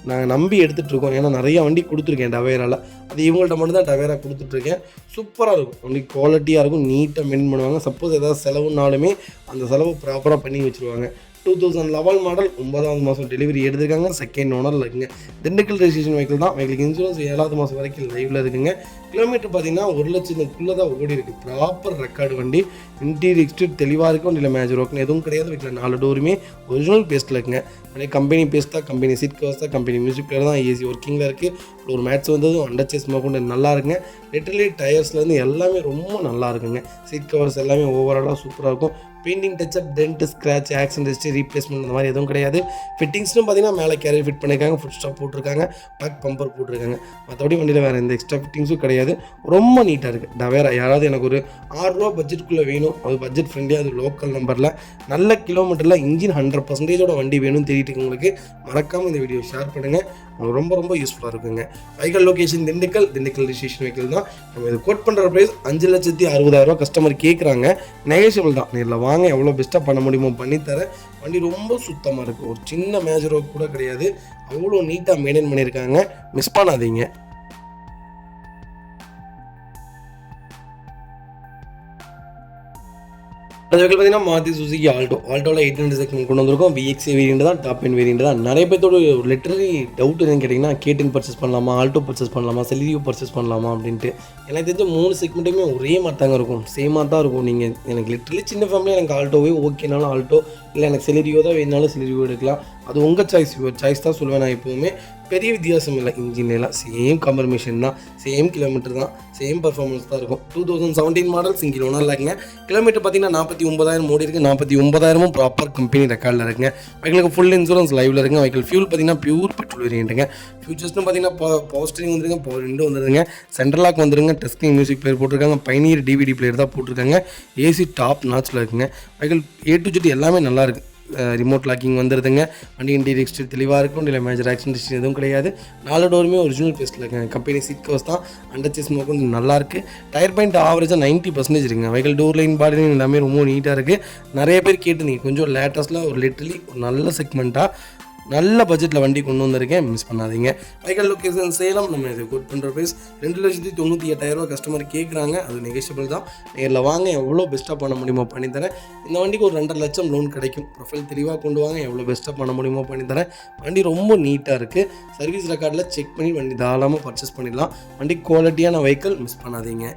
நாங்கள் நம்பி எடுத்துகிட்ருக்கோம். ஏன்னா நிறையா வண்டி கொடுத்துருக்கேன் டவேராவில். அது இவங்கள்ட்ட மட்டும் தான் டவேரா கொடுத்துட்ருக்கேன். சூப்பராக இருக்கும் வண்டி, குவாலிட்டியாக இருக்கும், நீட்டாக மெயின்டைன் பண்ணுவாங்க. சப்போஸ் ஏதாவது செலவுனாலுமே அந்த செலவு ப்ராப்பராக பண்ணி வச்சுருவாங்க. 2011 மாடல் 9வது மாதம் டெலிவரி எடுத்துருக்காங்க. செகண்ட் ஓனரில் இருக்குங்க. திண்டுக்கல் ரெஜிஸ்ட்ரேஷன் வெஹிக்கிள் தான். வெஹிக்கிள் இன்சூரன்ஸ் 7வது மாதம் வரைக்கும் லைவில் இருக்குங்க. கிலோமீட்டர் பார்த்தீங்கன்னா 1 லட்சத்துக்குள்ளே தான் ஓடி இருக்குது. ப்ராப்பர் ரெக்கார்டு வண்டி. இன்டீரியர் எக்ஸ்டீரியர் தெளிவாக இருக்கும். வண்டியில் மேஜர் ஒர்க்னு எதுவும் கிடையாது. வீட்டில் 4 டோருமே ஒரிஜினல் பேஸ்ட்டில் இருக்குங்க. அப்படியே கம்பெனி பேஸ்ட் தான், கம்பெனி சீட் கவர்ஸ் தான், கம்பெனி மியூசிக் பிளேயர் தான், ஏசி ஒர்க்கிங்கில் இருக்குது. ஒரு மேட்ச் வந்ததும் அண்டர் சேஸ் கொண்டு நல்லா இருக்குங்க. லிட்டரலி டயர்ஸ்லேருந்து எல்லாமே ரொம்ப நல்லா இருக்குங்க. சீட் கவர்ஸ் எல்லாமே ஓவராலாக சூப்பராக இருக்கும். Painting touchup, dent, scratch, accident history, replacement அந்த மாதிரி எதுவும் கிடையாது. ஃபிட்டிங்ஸ்னு பார்த்தீங்கன்னா மேலே கேரியர் ஃபிட் பண்ணியிருக்காங்க, ஃபுட் ஸ்டாப் போட்டிருக்காங்க, பேக் பம்பர் போட்டிருக்காங்க. மற்றபடி வண்டியில் வேறு எந்த எக்ஸ்ட்ரா ஃபிட்டிங்ஸும் கிடையாது. ரொம்ப நீட்டாக இருக்குது டவேரா. யாராவது எனக்கு ஒரு 6 ரூபா பட்ஜெட்டுக்குள்ளே வேணும், அது பட்ஜெட் ஃப்ரெண்ட்லியாக, அது லோக்கல் நம்பரில் நல்ல கிலோமீட்டரில் இன்ஜின் 100%ஓட வண்டி வேணும்னு தெரியிட்டு உங்களுக்கு மறக்காமல் இந்த வீடியோ ஷேர் பண்ணுங்கள். ரொம்ப ரொம்ப யூஸ்ஃபுல்லாக இருக்குங்க. Vehicle location Dindigul registration vehicle தான். நம்ம இது கோட் பண்ணுற ப்ரைஸ் 5,60,000 கஸ்டமர் கேட்குறாங்க. நெகோஷியபிள் தான். நேரில் வாங்க, எவ்வளோ பெஸ்ட்டாக பண்ண முடியுமோ பண்ணித்தரேன். வண்டி ரொம்ப சுத்தமாக இருக்குது. ஒரு சின்ன மேஜர் ஒர்க் கூட கிடையாது. அவ்வளோ நீட்டாக மெயின்டைன் பண்ணியிருக்காங்க, மிஸ் பண்ணாதீங்க. அது பார்த்தீங்கன்னா மாருதி சுசுகி ஆல்டோவில் 800 செக்மெண்ட் கொண்டு வந்திருக்கோம். VXA வேரியண்ட் தான், டாப் எண்ட் வேரியண்ட் தான். நிறைய பேர்த்தோட லிட்டரலி டவுட் என்னன்னு கேட்டிங்கன்னா, கேடின் பர்ச்சேஸ் பண்ணலாமா, ஆல்டோ பர்ச்சேஸ் பண்ணலாமா, செலிரியோ பர்ச்சேஸ் பண்ணலாமா அப்படின்ட்டு. எனக்கு தெரிஞ்ச 3 செக்மெண்ட்டுமே ஒரே மாதிரி தாங்க இருக்கும், சேமாக தான் இருக்கும். நீங்கள் எனக்கு லிட்டரலி சின்ன ஃபேமிலியாக எனக்கு ஆல்டோவே ஓகேனாலும் ஆல்டோ, இல்லை எனக்கு செலிரியோ தான் வேணாலும் செலிரியோ எடுக்கலாம். அது உங்கள் சாய்ஸ் தான் சொல்லுவேன் நான் எப்போவுமே. பெரிய வித்தியாசம் இல்லை. இன்ஜின்லாம் சேம் கம்பர்மேஷன் தான், சேம் கிலோமீட்டர் தான், சேம் பர்ஃபார்மன்ஸ் தான் இருக்கும். 2017 மாடல் சிங்கிள் ஓனர் இருக்குங்க. கிலோமீட்டர் பார்த்தீங்கன்னா 49,000 ஓடி இருக்குது. 49,000 ப்ராப்பர் கம்பெனி ரெக்கார்டில் இருக்குங்க. வெஹிக்கிளுக்கு ஃபுல் இன்சூரன்ஸ் லைவில் இருக்குங்க. வெஹிக்கிள் ஃபியூல் பார்த்தீங்கன்னா பியூர் பெட்ரோல் வேரியண்ட்டுங்க. ஃபியூச்சர்ஸ்னு பார்த்தீங்கன்னா பவர் ஸ்டீரிங் வந்துருங்க, பவர் விண்டோ வந்துருங்க, சென்ட்ரல் லாக் வந்துருங்க, டெஸ்டிங் மியூசிக் பிளேயர் போட்டிருக்காங்க, பைனியர் DVD பிளேயர் தான் போட்டிருக்காங்க. ஏசி டாப் நாட்சில் இருக்குங்க. வெஹிக்கிள் A to Z எல்லாமே நல்லா இருக்குது. ரிமோட் லாக்கிங் வந்துடுதுங்க. வண்டி இன்டீரியர் எக்ஸ்டீரியர் தெளிவாக இருக்கும். இல்லை மேஜர் ஆக்சிடென்ட் ஹிஸ்ட்ரி எதுவும் கிடையாது. 4 டோருமே ஒரிஜினல் பேஸ்ட்டில் இருக்குங்க. கம்பெனி சீட் கவர்ஸ் தான், அண்டர் சேஸ் கொஞ்சம் நல்லாயிருக்கு. டயர் பாயிண்ட் ஆவரேஜாக 90% இருக்குங்க. வெஹிக்கிள் டோர் லைன் பாடி லைன் எல்லாமே ரொம்ப நீட்டாக இருக்குது. நிறைய பேர் கேட்டுருந்தீங்க, கொஞ்சம் லேட்டஸ்ட்டில் ஒரு லிட்டரலி ஒரு நல்ல செக்மெண்ட்டாக நல்ல பட்ஜெட்டில் வண்டி கொண்டு வந்திருக்கேன், மிஸ் பண்ணாதீங்க. Vehicle location Salem. நம்ம இது கோட் பண்ணுற ப்ரைஸ் 2,98,000 கஸ்டமர் கேட்குறாங்க. அது நெகோஷியபிள் தான். நேரில் வாங்க, எவ்வளோ பெஸ்ட்டாக பண்ண முடியுமோ பண்ணித்தரேன். இந்த வண்டிக்கு ஒரு 2.5 லட்சம் லோன் கிடைக்கும். ப்ரொஃபைல் தெளிவாக கொண்டு வாங்க, எவ்வளோ பெஸ்ட்டாக பண்ண முடியுமோ பண்ணித்தரேன். வண்டி ரொம்ப நீட்டாக இருக்குது. சர்வீஸ் ரெக்கார்டில் செக் பண்ணி வண்டி தாராளமாக பர்ச்சேஸ் பண்ணிடலாம். வண்டி குவாலிட்டியான வெஹிக்கிள், மிஸ் பண்ணாதீங்க.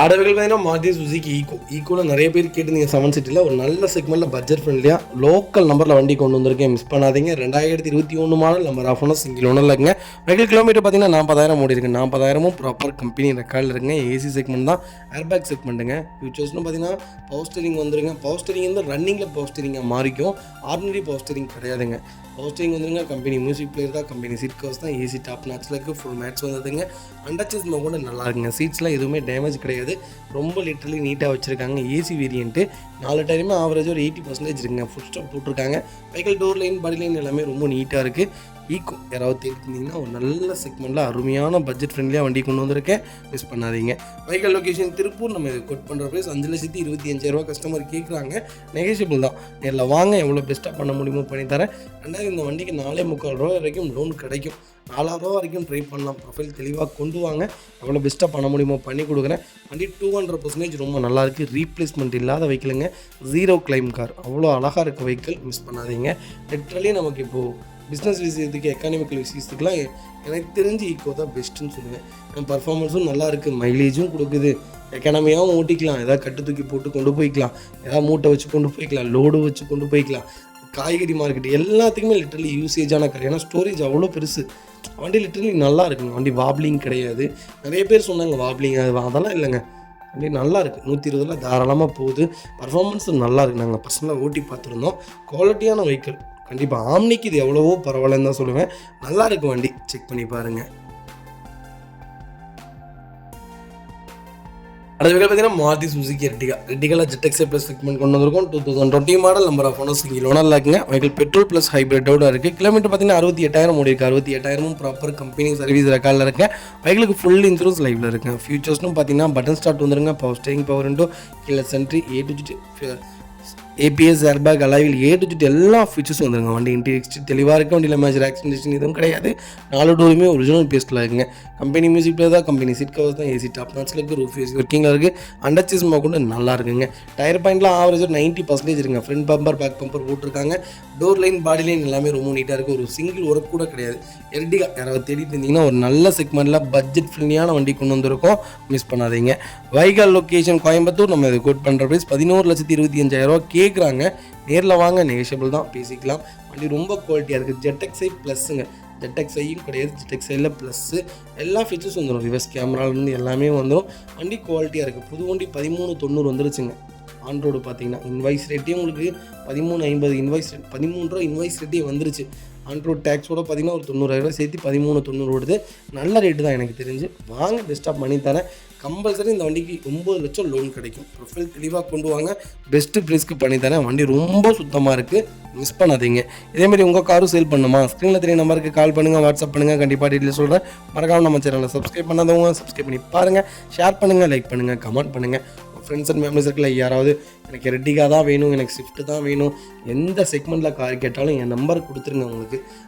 ஆடவர்கள் பார்த்தீங்கன்னா மாருதி சுசுகி ஈக்கோவில் நிறைய பேர் கேட்டிருந்தீங்க. 7 சீட்டில் ஒரு நல்ல செக்மெண்ட்டில் பட்ஜெட் ஃப்ரெண்ட்லியாக லோக்கல் நம்பரில் வண்டி கொண்டு வந்திருக்கேன், மிஸ் பண்ணாதீங்க. 2021 model number of owner single ஓனரில் இருக்குங்க. வெஹிக்கிள் கிலோமீட்டர் பார்த்தீங்கன்னா 40,000 ஓடி இருக்குது. 40,000 ப்ராப்பர் கம்பெனி ரெக்கார்டில் இருக்குங்க. ஏசி செக்மெண்ட் தான், ஏர்பேக் செக்மெண்ட்டுங்க. ஃபியூச்சர்ஸ்னு பார்த்தீங்கன்னா பவர் ஸ்டீரிங் வந்துருங்க. பவர் ஸ்டீரிங் வந்து ரன்னிங்கில் பவர் ஸ்டீரிங்காக மாறிக்கும். ஆர்டினரி பவர் ஸ்டீரிங் கிடையாதுங்க. பவர் ஸ்டீரிங் வந்துருங்க. கம்பெனி மியூசிக் பிளேயர் தான், கம்பெனி சீட் கவர்ஸ் தான், ஏசி டாப் நாட்சில் இருக்குது. ஃபுல் மேட்ச் வந்ததுங்க. அண்டர் சேஸ் கூட நல்லா இருக்குங்க. சீட்ஸ்லாம் எதுவுமே டேமேஜ் கிடையாது. ரொம்ப லிட்டரலி நீட்டாக வச்சுருக்காங்க. ஏசி வேரியண்ட்டு 4 டயருமே ஆவரேஜ் ஒரு 80% இருக்குங்க. ஃபுட் ஸ்டாப் போட்டிருக்காங்க. வெஹிக்கிள் டோர் லைன் பாடி லைன் எல்லாமே ரொம்ப நீட்டாக இருக்குது. ஈக்கோ யாராவது தேடிருந்தீங்கன்னா ஒரு நல்ல செக்மெண்ட்டில் அருமையான பட்ஜெட் ஃப்ரெண்ட்லியாக வண்டி கொண்டு வந்திருக்கேன், மிஸ் பண்ணாதீங்க. Vehicle location Tiruppur. நம்ம இது கோட் பண்ணுற ப்ரைஸ் 5,25,000 கஸ்டமர் கேட்குறாங்க, நெகோஷியபிள் தான். நேரில் வாங்க, எவ்வளோ பெஸ்ட்டாக பண்ண முடியுமோ பண்ணித்தரேன். ரெண்டாவது இந்த வண்டிக்கு 4,300,000 வரைக்கும் லோன் கிடைக்கும். 4,000 வரைக்கும் ட்ரை பண்ணலாம். ப்ரொஃபைல் தெளிவாக கொண்டு வாங்க, எவ்வளோ பெஸ்ட்டாக பண்ண முடியுமோ பண்ணி கொடுக்குறேன். வண்டி 200% ரொம்ப நல்லாயிருக்கு. ரீப்ளேஸ்மெண்ட் இல்லாத வெஹிக்கிளுங்க, 0 கிளைம் கார், அவ்வளோ அழகாக இருக்க வெஹிக்கிள், மிஸ் பண்ணாதீங்க. லிட்ரலி நமக்கு இப்போது பிஸ்னஸ் விஷயத்துக்கு, எக்கானமிக்கல் விஷயத்துக்குலாம் எனக்கு தெரிஞ்சு ஈக்கோ தான் பெஸ்ட்டுன்னு சொல்லுவேன். பர்ஃபார்மன்ஸும் நல்லா இருக்குது, மைலேஜும் கொடுக்குது, எக்கானமியாகவும் ஓட்டிக்கலாம், எதாவது கட்டு தூக்கி போட்டு கொண்டு போய்க்கலாம், எதாவது மூட்டை வச்சு கொண்டு போய்க்கலாம், லோடு வச்சு கொண்டு போய்க்கலாம், காய்கறி மார்க்கெட் எல்லாத்துக்குமே லிட்டரலி யூசேஜான கார். ஏன்னா ஸ்டோரேஜ் அவ்வளோ பெருசு. வண்டி லிட்டரலி நல்லா இருக்குங்க. வண்டி வாப்ளிங் கிடையாது. நிறைய பேர் சொன்னாங்க வாப்ளிங், அதெல்லாம் இல்லைங்க. வண்டி நல்லா இருக்குது. 120 தாராளமாக போகுது. பர்ஃபார்மன்ஸ் நல்லா இருக்குது. நாங்கள் பர்சனலாக ஓட்டி பார்த்துருந்தோம். குவாலிட்டியான வெஹிக்கிள். கண்டிப்பாக ஆம்னிக்கு இது எவ்வளவோ பரவாயில்லன்னு தான் சொல்லுவேன். நல்லா இருக்குது வண்டி, செக் பண்ணி பாருங்கள். அடுத்த வீடியோ பார்த்தீங்கன்னா Maruti Suzuki Ertiga ZXi plus segment கொண்டு வந்திருக்கோம். 2020 மாடல். நம்பர் ஆஃப் ஓனர்ஸ் இங்கே லோனரில் இருக்குங்க. வெஹிக்கிள் பெட்ரோல் ப்ளஸ் ஹைப்ரிட்டோட இருக்குது. கிலோமீட்டர் பார்த்தீங்கன்னா 68,000 ஓடி இருக்குது. 68,000 ப்ராப்பர் கம்பெனி சர்வீஸ் ரெக்கார்டில் இருக்குது. வெஹிக்கிளுக்கு ஃபுல் இன்சூரன்ஸ் லைவில் இருக்குங்க. ஃபியூச்சர்ஸ்னு பார்த்தீங்கன்னா பட்டன் ஸ்டார்ட் வந்துருங்க, பவர் ஸ்டேரிங், பவர் விண்டோ, கீழே சென்ட்ரி, APS, ஏர்பேக், அலாயில், எல்லா ஃபீச்சர்ஸும் வந்துருங்க. வண்டி இன்டீரியர் தெளிவாக இருக்குது. வண்டியில் மேஜர் ஆக்சிடென்டேஷன் எதுவும் கிடையாது. 4 டோருமே ஒரிஜினல் பேஸ்ட்டில் இருக்குங்க. கம்பெனி மியூசிக் பிளேயர் தான், கம்பெனி சீட் கவர்ஸ் தான், ஏசி டாப் நாட்ஸில் இருக்குது, ரூஃப் ஏசி ஒர்க்கிங்கில் இருக்குது. அண்டர்ச்சேஸ் கூட நல்லா இருக்குங்க. டயர் பாயிண்ட்லாம் ஆவரேஜாக 90% இருக்குங்க. ஃப்ரண்ட் பம்பர், பேக் பம்பர் போட்டிருக்காங்க. டோர் லைன், பாடி லைன் எல்லாமே ரொம்ப நீட்டாக இருக்குது. ஒரு சிங்கிள் ஒர்க் கூட கிடையாது. எர்டிகா யாராவது தேடிட்டு இருந்தீங்கன்னா ஒரு நல்ல செக்மெண்ட்டில் பட்ஜெட் ஃப்ரெண்ட்லியான வண்டி கொண்டு வந்திருக்கோம், மிஸ் பண்ணாதீங்க. Vehicle location Coimbatore. நம்ம இது கோட் பண்ணுற ப்ரைஸ் 11,25,000 கேட்குறாங்க. நேரில் வாங்க, நெகோஷியபிள் தான், பேசிக்கலாம். வண்டி ரொம்ப குவாலிட்டியாக இருக்குது. ஜெட்எக்ஸை ப்ளஸ்ஸுங்க. ஜெட்எக்ஸையும் கிடையாது, ஜெட்எக்ஸையில் ப்ளஸ்ஸு எல்லா ஃபீச்சர்ஸும் வந்துடும். ரிவர்ஸ் கேமராலேருந்து எல்லாமே வந்துடும். வண்டி குவாலிட்டியாக இருக்குது. புது வண்டி 13,90 வந்துருச்சுங்க. ஆன்ரோடு பார்த்தீங்கன்னா இன்வாய்ஸ் ரேட்டே உங்களுக்கு 13,50 இன்வாய்ஸ் ரேட், 13 ரூபா இன்வாய்ஸ் ரேட்டே வந்துருச்சு. ஆன்ரோட் டேக்ஸோட பார்த்தீங்கன்னா ஒரு 90,000 சேர்த்து 13,90 ஓடுது. நல்ல ரேட்டு தான் எனக்கு தெரிஞ்சு. வாங்க, பெஸ்ட்டாக பண்ணித்தரேன். கம்பல்சரி இந்த வண்டிக்கு 9 லட்சம் லோன் கிடைக்கும். ப்ரொஃபைல் தெளிவாக கொண்டு வாங்க, பெஸ்ட்டு ப்ரைஸ்க்கு பண்ணித்தரேன். வண்டி ரொம்ப சுத்தமாக இருக்குது, மிஸ் பண்ணாதீங்க. இதேமாதிரி உங்கள் காரும் சேல் பண்ணுமா? ஸ்க்ரீனில் தெரிய நம்பருக்கு கால் பண்ணுங்கள், வாட்ஸ்அப் பண்ணுங்கள். கண்டிப்பாக டீட்டெயில் சொல்கிறேன். மறக்காமல் நம்ம சேனலை சப்ஸ்கிரைப் பண்ணாதவங்க சப்ஸ்கிரைப் பண்ணி பாருங்கள். ஷேர் பண்ணுங்கள், லைக் பண்ணுங்கள், கமெண்ட் பண்ணுங்கள். ஃப்ரெண்ட்ஸ் அண்ட் ஃபேமிலி சர்க்கிளில் யாராவது எனக்கு எர்டிகா தான் வேணும், எனக்கு ஸ்விஃப்ட் தான் வேணும், எந்த செக்மெண்ட்டில் கார் கேட்டாலும் என் நம்பர் கொடுத்துருங்க.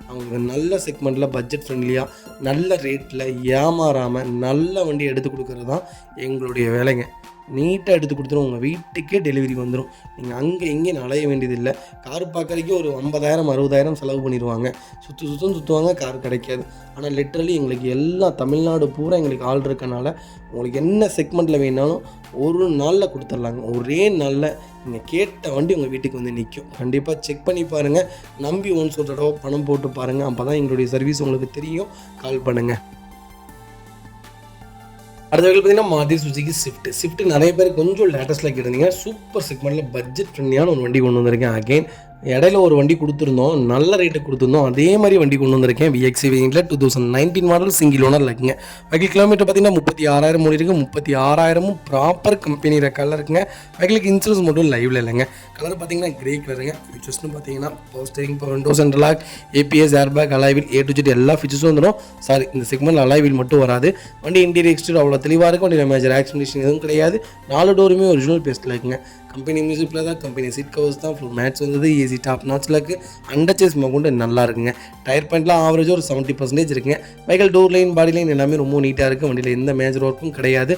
அவங்களுக்கு நல்ல செக்மெண்ட்டில் பட்ஜெட் ஃப்ரெண்ட்லியாக நல்ல ரேட்டில் ஏமாறாமல் நல்ல வண்டி எடுத்து கொடுக்குறது தான் எங்களுடைய வேலைங்க. நீட்டாக எடுத்து கொடுத்துரும். உங்கள் வீட்டுக்கே டெலிவரி வந்துடும். நீங்கள் அங்கே எங்கேயும் அலைய வேண்டியதில்லை. கார் பார்க்குறதுக்கே ஒரு 50,000 60,000 செலவு பண்ணிடுவாங்க. சுற்றுவாங்க, கார் கிடைக்காது. ஆனால் லிட்ரலி எங்களுக்கு எல்லாம் தமிழ்நாடு பூரா எங்களுக்கு ஆள் இருக்கனால உங்களுக்கு என்ன செக்மெண்ட்டில் வேணாலும் ஒரு நாளில் கொடுத்துட்லாங்க. ஒரே நாளில் நீங்கள் கேட்ட வண்டி உங்கள் வீட்டுக்கு வந்து நிற்கும். கண்டிப்பாக செக் பண்ணி பாருங்கள். நம்பி ஒன்ஸ் ஒரு தடவை பணம் போட்டு பாருங்கள். அப்போ தான் எங்களுடைய சர்வீஸ் உங்களுக்கு தெரியும். கால் பண்ணுங்கள். அடுத்த வகையில் பார்த்தீங்கன்னா மாருதி சுசுகி ஸ்விஃப்ட் நிறைய பேர் கொஞ்சம் லேட்டஸ்ட்டில் கேட்டிருந்தீங்க. சூப்பர் செக்மெண்ட்டில் பட்ஜெட் ஃப்ரெண்ட்லியான ஒரு வண்டி கொண்டு வந்திருக்கேன். அகைன் இடையில ஒரு வண்டி கொடுத்துருந்தோம், நல்ல ரேட்டு கொடுத்துருந்தோம். அதே மாதிரி வண்டி கொண்டு வந்திருக்கேன். VXC வேரியண்ட்டில் 2019 மாடல் சிங்கிள் ஓனர் இருக்குங்க. வெஹிக்கிள் கிலோமீட்டர் பார்த்தீங்கன்னா 36,000 ஓடி இருக்குது. 36,000 ப்ராப்பர் கம்பெனி ரெக்கார்டில் இருக்குங்க. வெஹிக்கிளுக்கு இன்சூரன்ஸ் மட்டும் லைவில் இல்லைங்க. கலர் பார்த்தீங்கன்னா கிரே கலருங்க. ஃபீச்சர்ஸ்னு பார்த்தீங்கன்னா power steering, power window, central lock, APS, airbag, alloy, A to Z எல்லா ஃபீச்சர்ஸும் வந்துடும். சாரி, இந்த செக்மெண்ட் அலாய்வில் மட்டும் வராது. வண்டி இன்டீரியர் எக்ஸ்டீரியர் அவ்வளோ தெளிவாக இருக்கும். வண்டியில் மேஜர் ஆக்சிடென்டேஷன் எதுவும் கிடையாது. 4 டோருமே ஒரிஜினல் பேஸ்ட்டில் இருக்குங்க. கம்பெனி மியூசிக்கில் தான், கம்பெனி சீட் கவர்ஸ் தான், ஃபுல் மேட்ச் வந்தது, ஏசி டாப் நாட்ஸில் இருக்குது. அண்டர்ச்சேஸ் கொண்டு நல்லா இருக்குங்க. டயர் பாயிண்ட்லாம் ஆவரேஜாக ஒரு 70% இருக்குங்க. வெஹிக்கிள் டோர் லைன், பாடி லைன் எல்லாமே ரொம்ப நீட்டாக இருக்குது. வண்டியில் எந்த மேஜர் ஒர்க்கும் கிடையாது.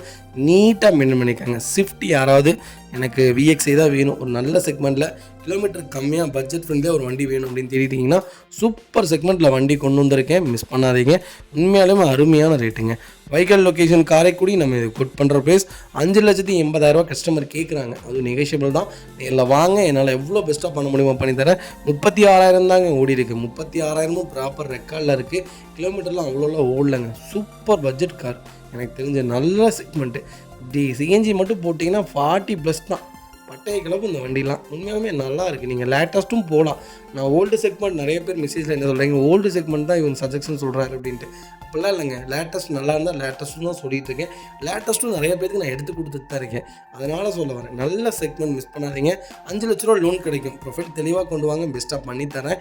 நீட்டாக மெயின்டைன் பண்ணியிருக்காங்க. ஸ்விஃப்ட் யாராவது எனக்கு VXI தான் வேணும், ஒரு நல்ல செக்மெண்ட்டில் கிலோமீட்டர் கம்மியாக பட்ஜெட் ஃப்ரெண்ட்லியாக ஒரு வண்டி வேணும் அப்படின்னு தேடிட்டிங்கன்னா சூப்பர் செக்மெண்ட்டில் வண்டி கொண்டு வந்திருக்கேன், மிஸ் பண்ணாதீங்க. உண்மையாலுமே அருமையான ரேட்டுங்க. Vehicle location Karaikudi. நம்ம இது கோட் பண்ணுற ப்ரைஸ் 5,80,000 கஸ்டமர் கேட்குறாங்க. அது நெகோஷியபிள் தான். நேரில் வாங்க, என்னால் எவ்வளோ பெஸ்ட்டாக பண்ண முடியுமோ பண்ணித்தரேன். 36,000 தாங்க ஓடி இருக்குது. 36,000 ப்ராப்பர் ரெக்கார்டில் இருக்குது. கிலோமீட்டர்லாம் அவ்வளோலாம் ஓடலைங்க. சூப்பர் பட்ஜெட் கார், எனக்கு தெரிஞ்ச நல்ல செக்மெண்ட்டு. இப்படி சிஎன்ஜி மட்டும் போட்டிங்கன்னா 40+ தான். பட்டைய கிளப்பு இந்த வண்டிலாம் உண்மையாலுமே நல்லா இருக்குது. நீங்கள் லேட்டஸ்ட்டும் போகலாம். நான் ஓல்டு செக்மெண்ட் நிறைய பேர் மெசேஜில் என்ன சொல்கிறீங்க, ஓல்டு செக்மெண்ட் தான் இவங்க சஜெக்ஷன் சொல்கிறாரு அப்படின்ட்டு. அப்படிலாம் இல்லைங்க. லேட்டஸ்ட் நல்லா இருந்தால் லேட்டஸ்ட்டும் தான் சொல்லிட்டு இருக்கேன். லேட்டஸ்ட்டும் நிறைய பேருக்கு நான் எடுத்து கொடுத்துட்டு தான் இருக்கேன். அதனால் சொல்ல வரேன், நல்ல செக்மெண்ட் மிஸ் பண்ணாதீங்க. 5 லட்ச ரூபா லோன் கிடைக்கும். ப்ரொஃபைல் தெளிவாக கொண்டு வாங்க, பெஸ்ட்டாக பண்ணித்தரேன்.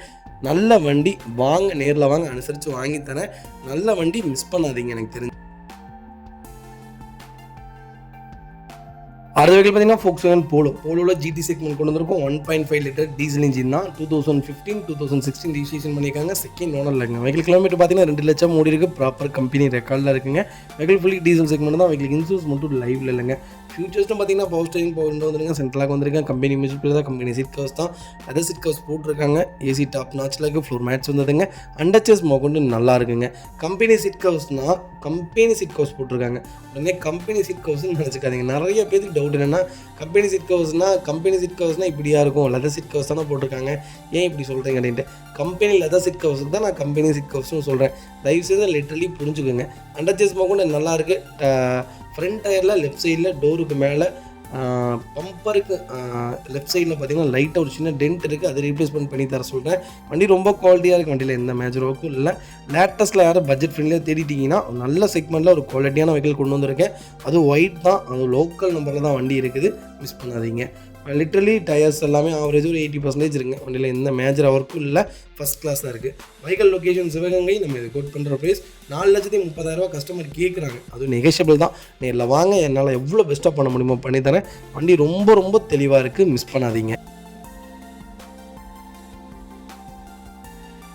நல்ல வண்டி வாங்க, நேரில் வாங்க, அனுசரித்து வாங்கித்தரேன். நல்ல வண்டி மிஸ் பண்ணாதீங்க. எனக்கு தெரிஞ்சு அடுத்த வெஹிக்கிள் பார்த்தீங்கன்னா Volkswagen போலோவில் ஜிடி செக்மெண்ட் கொண்டு வந்திருக்கும். 1.5 லிட்டர் டீசல் இன்ஜின் தான். 2015-2016 ரிஜிஸ்ட்ரேஷன் பண்ணியிருக்காங்க. செகண்ட் ஓனர் இருக்குங்க. வெஹிக்கிள் கிலோமீட்டர் பார்த்தீங்கன்னா 2 லட்சம் ஓடி இருக்குது. ப்ராப்பர் கம்பெனி ரெக்கார்டில் இருக்குங்க. வெஹிக்கிள் ஃபுல்லி டீசல் செக்மெண்ட் தான். வெஹிக்கிள் இன்சூரன்ஸ் மட்டும் லைவ்ல இல்லைங்க. ஃபியூச்சர்ஸ்டும் பார்த்தீங்கன்னா பவர் ஸ்டீரிங் பவர் விண்டோ வந்துருங்க. சென்ட்ரலாக வந்திருக்கேன். கம்பெனி மியூசிக் தான். கம்பெனி சீட் கவர்ஸ் தான். லெதர் சீட் கவர்ஸ் போட்டிருக்காங்க. ஏசி டாப் நாச்சில் இருக்குது. ஃப்ளோர் மேட்ஸ் வந்ததுங்க. அண்டர்ச்சேஸ் கொண்டு நல்லா இருக்குங்க. கம்பெனி சீட் கவர்ஸ்னால் கம்பெனி சீட் கவர்ஸ் போட்டிருக்காங்க. உடனே கம்பெனி சீட் கவர்ஸ்னு நினச்சிக்காதீங்க. நிறைய பேருக்கு டவுட் என்னென்னா, கம்பெனி சீட் கவர்ஸ்னால் இப்படியா இருக்கும், லெதர் சீட் கவர்ஸ் தானே போட்டிருக்காங்க, ஏன் இப்படி சொல்கிறீங்க அப்படின்ட்டு. கம்பெனி லெதர் சீட் கவர்ஸுக்கு தான் நான் கம்பெனி சீட் கவர்ஸ்னு சொல்கிறேன். தயவுசெய்து லிட்டரலி புரிஞ்சுக்கோங்க. அண்டர்ச்சேஸ் கொண்டு நல்லா இருக்குது. ஃப்ரண்ட் டயரில் லெஃப்ட் சைடில் டோருக்கு மேலே பம்பருக்கு லெஃப்ட் சைடில் பார்த்தீங்கன்னா லைட்டாக ஒரு சின்ன டென்ட் இருக்குது. அதை ரீப்ளேஸ்மெண்ட் பண்ணி தர சொல்கிறேன். வண்டி ரொம்ப குவாலிட்டியாக இருக்குது. வண்டியில் எந்த மேஜர் ஒர்க்கும் இல்லை. லேட்டஸ்ட்டில் யாரும் பட்ஜெட் ஃப்ரெண்ட்லியாக தேடிட்டிங்கன்னா நல்ல செக்மெண்ட்டில் ஒரு குவாலிட்டியான வெஹிக்கிள் கொண்டு வந்திருக்கேன். அது ஒயிட் தான். அது லோக்கல் நம்பரில் தான் வண்டி இருக்குது. மிஸ் பண்ணாதீங்க. லிட்ரலி டயர்ஸ் எல்லாமே ஆவரேஜ் ஒரு 80% இருக்குங்க. வண்டியில் எந்த மேஜர் ஒர்க்கும் இல்லை. ஃபஸ்ட் கிளாஸ் தான் இருக்குது. Vehicle location Sivaganga. நம்ம இது கோட் பண்ணுற ப்ரைஸ் 4,30,000 கஸ்டமர் கேட்குறாங்க. அதுவும் நெகோஷியபிள் தான். நேரில் வாங்க, என்னால் எவ்வளோ பெஸ்ட்டாக பண்ண முடியுமோ பண்ணித்தரேன். வண்டி ரொம்ப ரொம்ப தெளிவாக இருக்குது. மிஸ் பண்ணாதீங்க.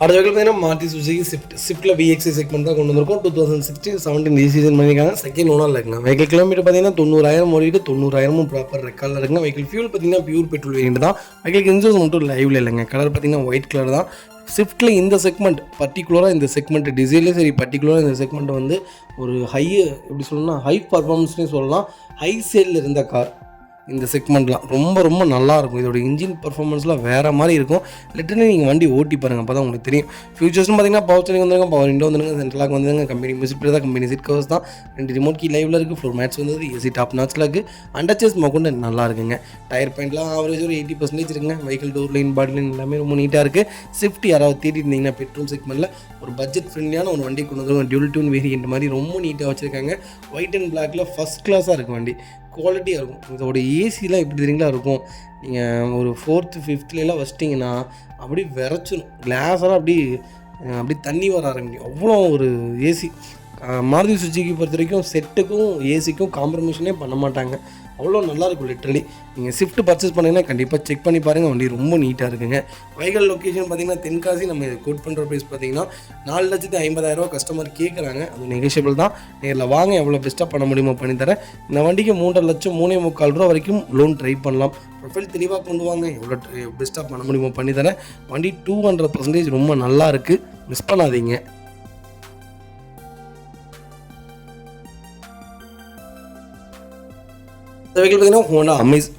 அடுத்த வெஹிக்கிள் பார்த்தீங்கன்னா மாருதி சுசுகி ஸ்விஃப்ட்டில் VXI செக்மெண்ட் தான் கொண்டு வந்திருக்கோம். 2016-17 ரிஜிஸ்ட்ரேஷன் பண்ணியிருக்காங்க. செகண்ட் ஓனரில் இருக்குங்க. வெஹிக்கிள் கிலோமீட்டர் பார்த்தீங்கன்னா 90,000 ஓடி இருக்குது. 90,000 ப்ராப்பர் ரெக்கார்டில் இருக்குங்க. வெஹிக்கிள் ஃபியூல் பார்த்தீங்கன்னா பியூர் பெட்ரோல் வேரியன்ட் தான். வெஹிக்கிள் இன்சூரன்ஸ் மட்டும் லைவ்ல இல்லைங்க. கலர் பார்த்தீங்கன்னா ஒயிட் கலர் தான். ஸ்விஃப்ட்டில் இந்த செக்மெண்ட் பர்டிகுலராக இந்த செக்மெண்ட் டிசைன்லேயே சரி, பர்டிகுலராக இந்த செக்மெண்ட் வந்து ஒரு எப்படி சொல்லணும்னா ஹை பர்ஃபார்மன்ஸ்னே சொல்லலாம். ஹை சேலில் இருந்த கார் இந்த செக்மெண்ட்லாம் ரொம்ப ரொம்ப நல்லாயிருக்கும். இதோட இன்ஜின் பர்ஃபார்மன்ஸ்லாம் வேறு மாதிரி இருக்கும். லிட்டரலி நீங்கள் வண்டி ஓட்டி பாருங்கள், அப்போ தான் உங்களுக்கு தெரியும். ஃபியூச்சர்ஸ்னு பார்த்தீங்கன்னா பவர் ஸ்டீரிங் வந்துருங்க, பவர் விண்டோ வந்துருங்க, சென்ட்ரலாக வந்துருங்க, கம்பெனி மியூசிக் தான், கம்பெனி சீட் கவர்ஸ் தான், 2 ரிமோட் கீ லைவில் இருக்குது, ஃப்ளோர் மேட்ஸ் வந்தது, ஏசி டாப் நாச்சில் இருக்குது, அண்டர்ச்சேஸ் கொண்டு நல்லா இருக்குங்க. டயர் பாயிண்ட்லாம் ஆவரேஜ் ஒரு 80% இருக்குங்க. வெஹிக்கிள் டோர் லைன், பாடி லைன் எல்லாமே ரொம்ப நீட்டாக இருக்குது. ஸ்விஃப்ட் யாராவது தேடி இருந்தீங்கன்னா பெட்ரோல் செக்மெண்ட்டில் ஒரு பட்ஜெட் ஃப்ரெண்ட்லியான ஒரு வண்டி கொண்டு வந்து டியூல் டியூன் வேரியன்ட் மாதிரி ரொம்ப நீட்டாக வச்சுருக்காங்க. ஒயிட் அண்ட் பிளாக்ல ஃபஸ்ட் கிளாஸாக இருக்குது வண்டி. குவாலிட்டியாக இருக்கும். இதோட ஏசிலாம் எப்படி தெரியுங்களா இருக்கும். நீங்கள் ஒரு 4th 5thலாம் வச்சிட்டிங்கன்னா அப்படி விரைச்சிடும். கிளாஸெல்லாம் அப்படி தண்ணி வர ஆரம்பிக்கும். அவ்வளோ ஒரு ஏசி. மாருதி சுசுகி பொறுத்த வரைக்கும் செட்டுக்கும் ஏசிக்கும் காம்ப்ரமைஷனே பண்ண மாட்டாங்க. அவ்வளோ நல்லாயிருக்கும். லிட்ரலி நீங்கள் ஸ்விஃப்ட் பர்ச்சேஸ் பண்ணிங்கன்னா கண்டிப்பாக செக் பண்ணி பாருங்கள். வண்டி ரொம்ப நீட்டாக இருக்குங்க. வெஹிக்கிள் லொக்கேஷன் பார்த்தீங்கன்னா தென்காசி. நம்ம இதை கோட் பண்ணுற ப்ரைஸ் பார்த்தீங்கன்னா 4,50,000 கஸ்டமர் கேட்குறாங்க. அது நெகோஷியபிள் தான். நேரில் வாங்க, எவ்வளோ பெஸ்ட்டாக பண்ண முடியுமோ பண்ணித்தரேன். இந்த வண்டிக்கு 3.5 லட்சம் 3.25 ரூபா வரைக்கும் லோன் ட்ரை பண்ணலாம். ப்ரொஃபைல் தெளிவாக கொண்டு வாங்க, எவ்வளோ பெஸ்ட்டாக பண்ண முடியுமோ பண்ணித்தரேன். வண்டி 200% ரொம்ப நல்லா இருக்குது. மிஸ் பண்ணாதீங்க. இந்த வெஹிக்கிள் பார்த்தீங்கன்னா ஹோண்டா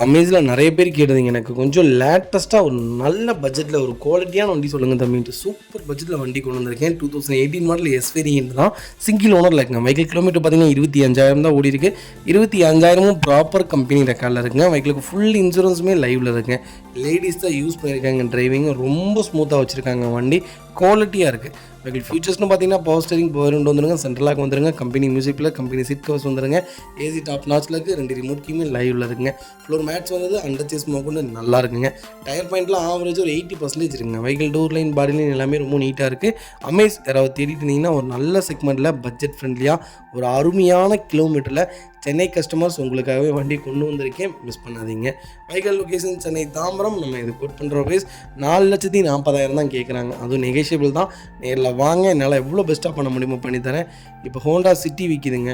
அமேஸில் நிறைய பேர் கேட்டதுங்க, எனக்கு கொஞ்சம் லேட்டஸ்ட்டாக ஒரு நல்ல பட்ஜெட்டில் ஒரு குவாலிட்டியான வண்டி சொல்லுங்கள் தம்பின்ட்டு சூப்பர் பட்ஜெட்டில் வண்டி கொண்டு வந்திருக்கேன். 2018 மாடல் எஸ் வேரியன்ட் தான். சிங்கிள் ஓனரில் இருக்குங்க. வெஹிக்கிள் கிலோமீட்டர் பார்த்தீங்கன்னா 25,000 தான் ஓடி இருக்குது. 25,000 ப்ராப்பர் கம்பெனி ரெக்கார்டில் இருக்குங்க. வெஹிக்கிளுக்கு ஃபுல் இன்சூரன்ஸுமே லைவில் இருக்குங்க. லேடிஸ் தான் யூஸ் பண்ணியிருக்காங்க. டிரைவிங் ரொம்ப ஸ்மூத்தாக வச்சுருக்காங்க. வண்டி குவாலிட்டியாக இருக்குது. வெஹிக்கிள் ஃபியூச்சர்ஸ்னு பார்த்தீங்கன்னா பவர் ஸ்டீரிங் பவர் விண்டோ வந்துருங்க, சென்ட்ரலாக வந்துருங்க, கம்பெனி மியூசிக்கில் கம்பெனி சீட் கவர்ஸ் வந்துருங்க, ஏசி டாப் நாச்சில் இருக்குது, 2 ரிமோட் கீமே லைவில் இருக்குங்க. ஃப்ளோர் மேட்ஸ் வந்தது, அண்டர்ச்சேஸ் கொண்டு நல்லா இருக்குங்க. டயர் பாயிண்ட்லாம் ஆவரேஜ் ஒரு 80% இருக்குங்க. வெஹிக்கிள் டோர் லைன், பாடி லைன் எல்லாமே ரொம்ப நீட்டாக இருக்குது. அமேஸ் யாராவது தேடிட்டு இருந்தீங்கன்னா ஒரு நல்ல செக்மெண்ட்டில் பட்ஜெட் ஃப்ரெண்ட்லியாக ஒரு அருமையான கிலோமீட்டரில் சென்னை கஸ்டமர்ஸ் உங்களுக்காகவே வண்டி கொண்டு வந்திருக்கேன். மிஸ் பண்ணாதீங்க. Vehicle location Chennai Tambaram. நம்ம இது கோட் பண்ணுற ப்ரைஸ் 4,40,000 தான் கேட்குறாங்க. அதுவும் நெகோஷியபிள் தான். நேரில் வாங்க, என்னால் எவ்வளோ பெஸ்ட்டாக பண்ண முடியுமோ பண்ணித்தரேன். இப்போ ஹோண்டா சிட்டி விற்கிதுங்க.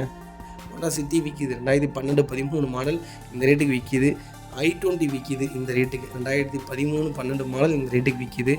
ஹோண்டா சிட்டி விற்கிது 2012-13 மாடல் இந்த ரேட்டுக்கு விற்கிது. i20 விற்கிது இந்த ரேட்டுக்கு. 2013-12 மாடல் இந்த ரேட்டுக்கு விற்கிது.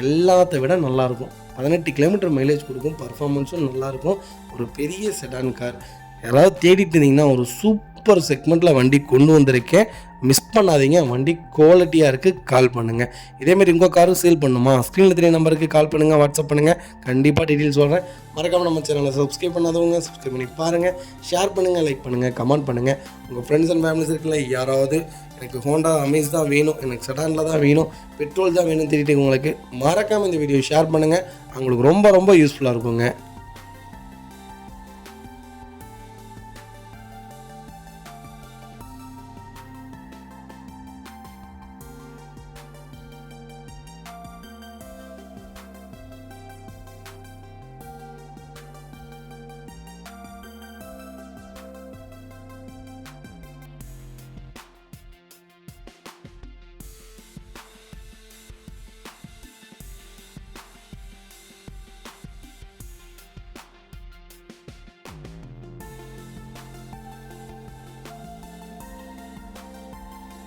எல்லாத்த விட நல்லாயிருக்கும். 18 கிலோமீட்டர் மைலேஜ் கொடுக்கும். பர்ஃபார்மன்ஸும் நல்லாயிருக்கும். ஒரு பெரிய செடான் கார். யாராவது தேடிட்டு இருந்தீங்கன்னா ஒரு சூப்பர் செக்மெண்ட்டில் வண்டி கொண்டு வந்திருக்கேன். மிஸ் பண்ணாதீங்க. வண்டி குவாலிட்டியாக இருக்குது. கால் பண்ணுங்கள். இதேமாரி உங்கள் காரும் சேல் பண்ணுமா, ஸ்க்ரீனில் தெரிய நம்பருக்கு கால் பண்ணுங்கள், வாட்ஸ்அப் பண்ணுங்கள். கண்டிப்பாக டீட்டெயில்ஸ் சொல்கிறேன். மறக்காமல் நம்ம சேனலை சப்ஸ்கிரைப் பண்ணாதவங்க சப்ஸ்கிரைப் பண்ணி பாருங்கள். ஷேர் பண்ணுங்கள், லைக் பண்ணுங்கள், கமெண்ட் பண்ணுங்கள். உங்கள் ஃப்ரெண்ட்ஸ் அண்ட் ஃபேமிலிஸ் இருக்குல்ல, யாராவது எனக்கு ஹோண்டா அமேஸ் தான் வேணும், எனக்கு செடானில் தான் வேணும், பெட்ரோல் தான் வேணும் தெரிவிட்டு உங்களுக்கு மறக்காமல் இந்த வீடியோ ஷேர் பண்ணுங்கள். அவங்களுக்கு ரொம்ப ரொம்ப யூஸ்ஃபுல்லாக இருக்குங்க.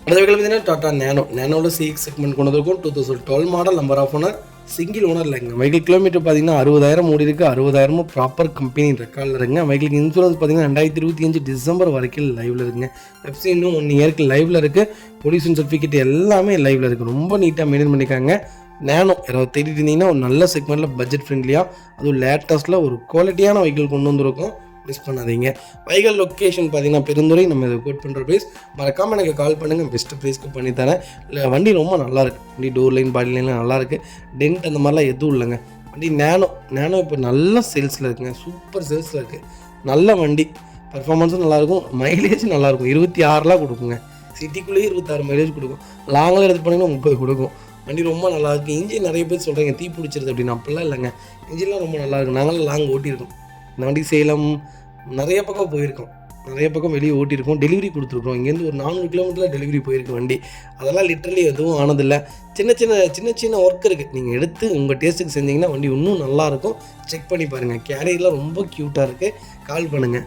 அடுத்த வெஹிக்கிள் பார்த்தீங்கன்னா டாடா நேனோவில் சிஎக்ஸ் செக்மெண்ட் கொண்டு வந்திருக்கும். 2012 model, number of owner, single owner இல்லைங்க. வெஹிக்கிள் கிலோமீட்டர் பார்த்தீங்கன்னா 60,000 ஓடி இருக்குது. 60,000 ப்ராப்பர் கம்பெனி ரெக்கார்டில் இருக்குங்க. வெஹிக்கிளுக்கு இன்சூரன்ஸ் பார்த்தீங்கன்னா 2025 டிசம்பர் வரைக்கும் லைவில் இருக்குங்க. எஃப்சி இன்னும் 1 இயருக்கு லைவில் இருக்குது. பொல்யூஷன் சர்டிஃபிகேட் எல்லாமே லைவில் இருக்குது. ரொம்ப நீட்டாக மெயின்டைன் பண்ணியிருக்காங்க. நேனோ யாராவது தேடிட்டு இருந்தீங்கன்னா ஒரு நல்ல செக்மெண்ட்டில் பட்ஜெட் ஃப்ரெண்ட்லியாக அதுவும் லேட்டஸ்ட்டில் ஒரு குவாலிட்டியான வெஹிக்கிள் கொண்டு வந்திருக்கோம். மிஸ் பண்ணாதீங்க. வெஹிக்கிள் லொக்கேஷன் பார்த்தீங்கன்னா பெருந்துறை. நம்ம இதை கோட் பண்ணுற ப்ரைஸ் மறக்காமல் எனக்கு கால் பண்ணுங்கள். பெஸ்ட்டு ப்ரைஸ்க்கு பண்ணித்தரேன். இல்லை வண்டி ரொம்ப நல்லாயிருக்கு. வண்டி டோர் லைன் பாடி லைன்லாம் நல்லாயிருக்கு. டென்ட் அந்த மாதிரிலாம் எதுவும் இல்லைங்க. வண்டி நேனோ இப்போ நல்ல சேல்ஸில் இருக்குங்க. சூப்பர் சேல்ஸில் இருக்குது. நல்ல வண்டி. பர்ஃபார்மன்ஸும் நல்லாயிருக்கும். மைலேஜும் நல்லாயிருக்கும். 26 கொடுக்குங்க. சிட்டிக்குள்ளேயே 26 மைலேஜ் கொடுக்கும். லாங்கில் எடுத்து போனீங்கன்னா 30 கொடுக்கும். வண்டி ரொம்ப நல்லாயிருக்கு. இன்ஜின் நிறைய பேர் சொல்கிறீங்க தீ பிடிச்சிருது அப்படின்னு. அப்படிலாம் இல்லைங்க. இன்ஜின்லாம் ரொம்ப நல்லாயிருக்கு. நாங்களும் லாங் ஓட்டியிருக்கோம். இந்த வண்டி சேலம் நிறைய பக்கம் போயிருக்கோம். நிறைய பக்கம் வெளியே ஓட்டியிருக்கோம். டெலிவரி கொடுத்துருக்கோம். இங்கேருந்து ஒரு 400 கிலோமீட்டரில் டெலிவரி போயிருக்கு வண்டி. அதெல்லாம் லிட்டரலி எதுவும் ஆனதில்லை. சின்ன ஒர்க் இருக்குது. நீங்கள் எடுத்து உங்கள் டேஸ்ட்டுக்கு செஞ்சிங்கன்னா வண்டி இன்னும் நல்லாயிருக்கும். செக் பண்ணி பாருங்கள். கேரியர்லாம் ரொம்ப க்யூட்டாக இருக்குது. கால் பண்ணுங்கள்.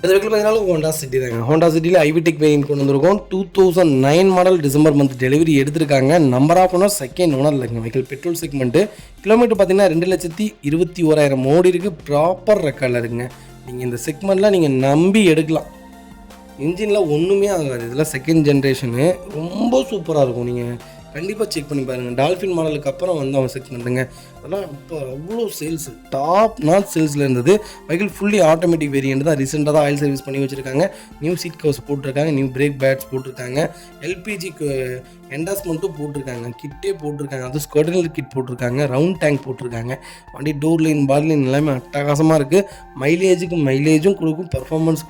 இந்த வெஹிக்கிள் பார்த்தீங்கன்னா ஹோண்டா சிட்டி தாங்க. ஹோண்டா சிட்டியில் ஐவிடெக் வேரியன்ட் கொண்டு வந்திருக்கோம். 2009 மாடல், டிசம்பர் மந்த் டெலிவரி எடுத்திருக்காங்க. Number of owner second owner இல்லைங்க. Vehicle petrol segment. கிலோமீட்டர் பார்த்தீங்கன்னா 2,21,000 ஓடி இருக்குது. ப்ராப்பர் ரெக்கார்டில் இருக்குங்க. நீங்கள் இந்த செக்மெண்ட்டில் நீங்கள் நம்பி எடுக்கலாம். இன்ஜினில் ஒன்றுமே ஆகாது. இதெல்லாம் செகண்ட் ஜென்ரேஷனு. ரொம்ப சூப்பராக இருக்கும். நீங்கள் கண்டிப்பாக செக் பண்ணி பாருங்கள். டால்ஃபின் மாடலுக்கு அப்புறம் வந்து அவன் செக்மெண்ட்டுங்க. அதெல்லாம் இப்போ அவ்வளோ சேல்ஸ், டாப் நாட் சேல்ஸில் இருந்தது. வெஹிக்கிள் ஃபுல்லி ஆட்டோமேட்டிக் வேரியன்ட் தான். ரீசெண்டாக தான் ஆயில் சர்வீஸ் பண்ணி வச்சுருக்காங்க. நியூ சீட் கவர்ஸ் போட்டிருக்காங்க. நியூ பிரேக் பேட்ஸ் போட்டிருக்காங்க. எல்பிஜிக்கு என்டாஸ்மெண்ட்டும் போட்டிருக்காங்க. கிட்டே போட்டிருக்காங்க. அது ஸ்கர்டனல் கிட் போட்டிருக்காங்க. ரவுண்ட் டேங்க் போட்டிருக்காங்க. வண்டி டோர் லைன் பாடி லைன் எல்லாமே அட்டகாசமாக இருக்குது. மைலேஜும் கொடுக்கும்.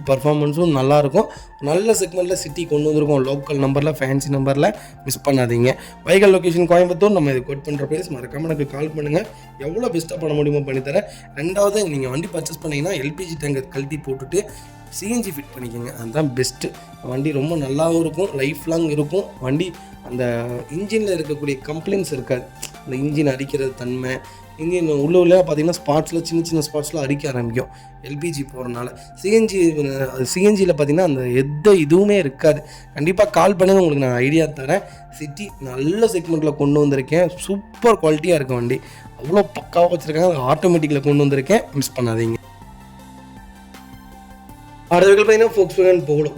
பர்ஃபார்மன்ஸும் நல்லாயிருக்கும். நல்ல செக்மெண்ட்டில் சிட்டி கொண்டு வந்திருக்கோம். லோக்கல் நம்பரில், ஃபேன்சி நம்பரில். மிஸ் பண்ணாதீங்க. Vehicle location Coimbatore. நம்ம இது கோட் பண்ணுற ப்ரைஸ் மறக்காமல் எனக்கு கால் பண்ணுங்கள். எவ்வளோ பெஸ்ட்டாக பண்ண முடியுமோ பண்ணித்தரேன். ரெண்டாவது, நீங்கள் வண்டி பர்ச்சேஸ் பண்ணிங்கன்னா எல்பிஜி டேங்கை கழட்டி போட்டுட்டு சிஎன்ஜி ஃபிட் பண்ணிக்கோங்க. அதுதான் பெஸ்ட்டு. வண்டி ரொம்ப நல்லாவும் இருக்கும். லைஃப் லாங் இருக்கும். வண்டி அந்த இன்ஜினில் இருக்கக்கூடிய கம்ப்ளைண்ட்ஸ் இருக்காது. அந்த இன்ஜின் அரிக்கிறது தன்மை, இன்ஜின் உள்ள பார்த்தீங்கன்னா ஸ்பாட்ஸில் சின்ன ஸ்பாட்ஸில் அரிக்க ஆரம்பிக்கும் எல்பிஜி போகிறனால. சிஎன்ஜியில் பார்த்தீங்கன்னா அந்த இதுவுமே இருக்காது. கண்டிப்பாக கால் பண்ணுங்கள். உங்களுக்கு நான் ஐடியா தரேன். சிட்டி நல்ல செக்மெண்ட்டில் கொண்டு வந்திருக்கேன். சூப்பர் குவாலிட்டியாக இருக்கும் வண்டி. அவ்வளோ பக்காவாக வச்சுருக்காங்க. ஆட்டோமேட்டிக்கில் கொண்டு வந்திருக்கேன். மிஸ் பண்ணாதீங்க. அடுத்த வெஹிக்கிள் பார்த்தீங்கன்னா Volkswagen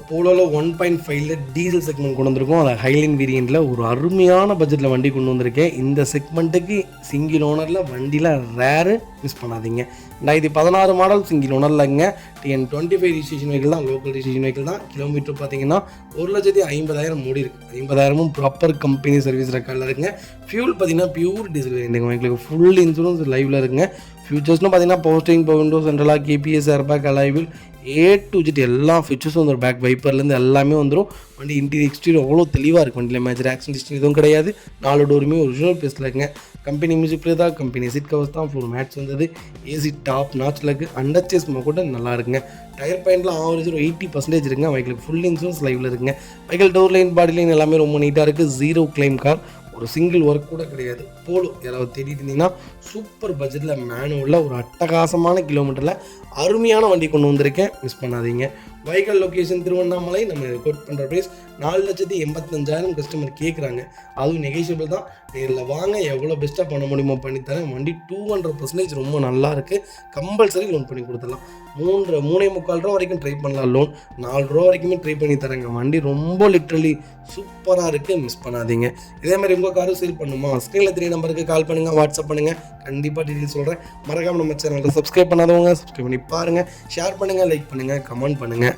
போலோவில் 1.5 டீசல் செக்மெண்ட் கொண்டு வந்திருக்கோம். அதை ஹைலைன் வேரியண்ட்டில் ஒரு அருமையான பட்ஜெட்டில் வண்டி கொண்டு வந்திருக்கேன். இந்த செக்மெண்ட்டுக்கு சிங்கிள் ஓனரில் வண்டியில் ரேரு. மிஸ் பண்ணாதீங்க. 2016 மாடல், சிங்கிள் ஓனர்லங்க. TN25 ரிஜிஸ்ட்ரேஷன் வெஹிக்கிள் தான். லோக்கல் ரிஜிஸ்ட்ரேஷன் வெஹிக்கிள் தான். கிலோமீட்டர் பார்த்தீங்கன்னா 1,50,000 ஓடி இருக்குது. 50,000 ப்ராப்பர் கம்பெனி சர்வீஸ் ரெக்கார்டில் இருக்குங்க. ஃபியூல் பார்த்தீங்கன்னா பியூர் டீசல் வேரியண்ட். வெஹிக்கிளுக்கு ஃபுல் இன்சூரன்ஸ் லைவில் இருக்குங்க. ஃபியூச்சர்ஸ்னு பார்த்தீங்கன்னா power steering, power windows, central lock, KBS, airbag, alloy, A to Z எல்லா ஃபீச்சர்ஸும் வந்துடும். பேக் வைப்பர்லேருந்து எல்லாமே வந்துடும். வண்டி இன்டீரியர் எக்ஸ்டீரியர் அவ்வளோ தெளிவாக இருக்கும். வண்டியில் மேஜர் ஆக்சிடென்ட் ஹிஸ்ட்ரி எதுவும் கிடையாது. 4 டோருமே ஒரிஜினல் பேஸில் இருக்குங்க. கம்பெனி மியூசிக் பிளே தான். கம்பெனி சீட் கவர்ஸ் தான். ஃபுல் மேட்ச் வந்தது. ஏசி டாப் நாச்சில் இருக்குது. அண்டர்ச்சேஸ் கூட நல்லா இருக்குங்க. டயர் பாயிண்ட்லாம் ஆவரேஜ் ஒரு 80% இருக்குங்க. வெஹிக்கிளுக்கு ஃபுல் இன்சூரன்ஸ் லைவில் இருக்குங்க. வெஹிக்கிள் டோர் லைன், பாடி லைன் எல்லாமே ரொம்ப நீட்டாக இருக்குது. 0 கிளைம் கார். ஒரு சிங்கிள் ஒர்க் கூட கிடையாது. போலோ யாராவது தேடிட்டு இருந்தீங்கன்னா சூப்பர் பட்ஜெட்டில் மேனுவலில் ஒரு அட்டகாசமான கிலோமீட்டரில் அருமையான வண்டி கொண்டு வந்திருக்கேன். மிஸ் பண்ணாதீங்க. Vehicle location Tiruvannamalai. நம்ம கோட் பண்ணுற ப்ரைஸ் 4,85,000 கஸ்டமர் கேட்குறாங்க. அதுவும் நெகோஷியபிள் தான். நேரில் வாங்க. எவ்வளோ பெஸ்ட்டாக பண்ண முடியுமோ பண்ணித்தரேன். வண்டி 200% ரொம்ப நல்லா இருக்குது. கம்பல்சரி லோன் பண்ணி கொடுத்துடலாம். 3.25 ரூபா வரைக்கும் ட்ரை பண்ணலாம். லோன் 4 ரூபா வரைக்குமே ட்ரை பண்ணி தரேங்க. வண்டி ரொம்ப லிட்ரலி சூப்பராக இருக்குது. மிஸ் பண்ணாதீங்க. இதே மாதிரி உங்கள் காரும் சேல் பண்ணுமா? ஸ்க்ரீனில் 3 நம்பருக்கு கால் பண்ணுங்கள், வாட்ஸ்அப் பண்ணுங்கள். கண்டிப்பாக டீட்டெயில் சொல்கிறேன். மறக்காமல் நம்ம சேனலில் சப்ஸ்கிரைப் பண்ணாதவங்க சப்ஸ்கிரைப் பண்ணி பாருங்கள். ஷேர் பண்ணுங்கள், லைக் பண்ணுங்கள், கமெண்ட் பண்ணுங்கள்.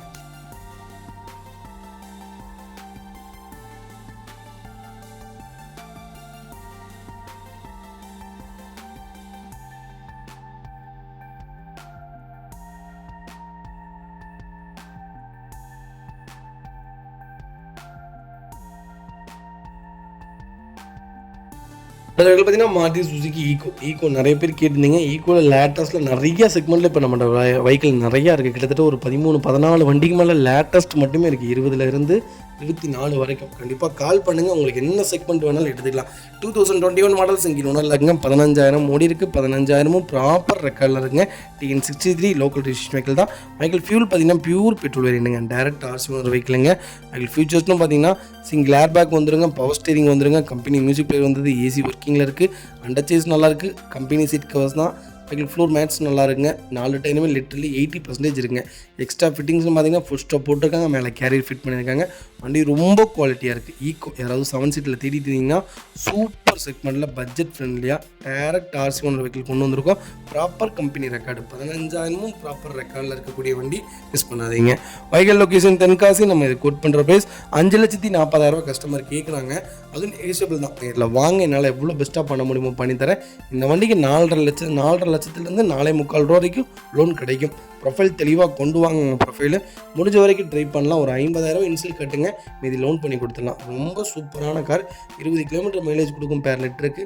அதுக்கு பார்த்தீங்கன்னா மாருதி சுசுகி ஈக்கோ நிறைய பேர் கேட்டிருந்தீங்க. ஈக்கோவில் லேட்டஸ்ட்டில் நிறைய செக்மெண்ட்டில் இப்போ நம்ம வெஹிக்கிள் நிறையா இருக்குது. கிட்டத்தட்ட ஒரு 13-14 வண்டிக்கு மேலே லேட்டஸ்ட் மட்டுமே இருக்குது. 20லேருந்து 24 வரைக்கும். கண்டிப்பாக கால் பண்ணுங்கள், உங்களுக்கு என்ன செக்மெண்ட் வேணாலும் எடுத்துக்கலாம். 2021 மாடல் சிங்கிள் ஓனர் இருக்குங்க. 15,000 ஓடி இருக்குது. 15,000 ப்ராப்பர் ரெக்கார்டில் இருக்குங்க. TN63 லோக்கல் ரிஜிஸ்ட்ரேஷன் வெஹிக்கிள் தான். வெஹிக்கிள் ஃபியூல் பார்த்தீங்கன்னா பியூர் பெட்ரோல் வேரியண்ட்டுங்க. டேரக்ட் ஆர்சி ஓனர் வெஹிக்கிளுங்க. வெஹிக்கிள் ஃபியூச்சர்ஸ்னு பார்த்தீங்கன்னா சிங்கிள் ஏர் பேக் வந்துருங்க, பவர் ஸ்டீரிங் வந்துருங்க, கம்பெனி மியூசிக் பிளேயர் வந்தது, ஏசி ஒர்க்கிங்கில் இருக்குது, அண்டர் சேஸ் நல்லாயிருக்கு, கம்பெனி சீட் கவர்ஸ் தான். வெஹிக்கிள் ஃப்ளோர் மேட்ஸ் நல்லா இருக்குங்க. 4 டைனுமே லிட்டரலி 80% இருக்குங்க. எக்ஸ்ட்ரா ஃபிட்டிங்ஸ்னு பார்த்தீங்கன்னா ஃபுல் ஸ்டாப் போட்டிருக்காங்க, மேலே கேரியர் ஃபிட் பண்ணியிருக்காங்க. வண்டி ரொம்ப குவாலிட்டியாக இருக்குது. ஈக்கோ யாராவது 7 சீட்டில் தேடிட்டு இருந்தீங்கன்னா சூப்பர் செக்மெண்ட்டில் பட்ஜெட் ஃப்ரெண்ட்லியாக டேரக்ட் ஆர்சி ஒன்று வெஹிக்கிள் கொண்டு வந்திருக்கோம். ப்ராப்பர் கம்பெனி ரெக்கார்டு 15,000 ப்ராப்பர் ரெக்கார்டில் இருக்கக்கூடிய வண்டி மிஸ் பண்ணாதீங்க. Vehicle location Tenkasi. நம்ம இது கோட் பண்ணுற ப்ரைஸ் 5,40,000 கஸ்டமர் கேட்குறாங்க. அதுவும் ஏஷபிள் தான். இதில் வாங்க, என்னால் எவ்வளோ பெஸ்ட்டாக பண்ண முடியுமோ பண்ணித்தரேன். இந்த வண்டிக்கு 4,5 லட்சத்துலேருந்து 4,45 ரூபா வரைக்கும் லோன் கிடைக்கும். ப்ரொஃபைல் தெளிவாக கொண்டு வாங்க. ப்ரொஃபைலு முடிஞ்ச வரைக்கும் ட்ரை பண்ணலாம். ஒரு 50,000 இன்சில் கட்டுங்க, மீதி லோன் பண்ணி கொடுத்துடலாம். ரொம்ப சூப்பரான கார். 20 கிலோமீட்டர் மைலேஜ் கொடுக்கும் பேர் லிட்டருக்கு.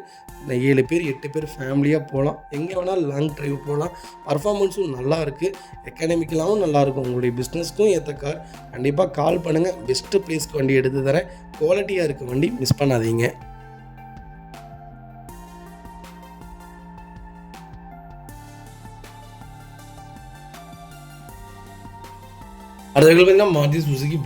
7 பேர் 8 பேர் ஃபேமிலியாக போகலாம். எங்கே வேணாலும் லாங் ட்ரைவ் போகலாம். பர்ஃபார்மன்ஸும் நல்லா இருக்குது, எக்கனாமிக்கலாகவும் நல்லாயிருக்கும். உங்களுடைய பிஸ்னஸ்க்கும் ஏற்ற கார். கண்டிப்பாக கால் பண்ணுங்கள். பெஸ்ட்டு ப்ளேஸ்க்கு வண்டி எடுத்து தரேன். குவாலிட்டியாக இருக்க வண்டி மிஸ் பண்ணாதீங்க. அடுத்த பார்த்தீங்கன்னா மாருதி சுசுகி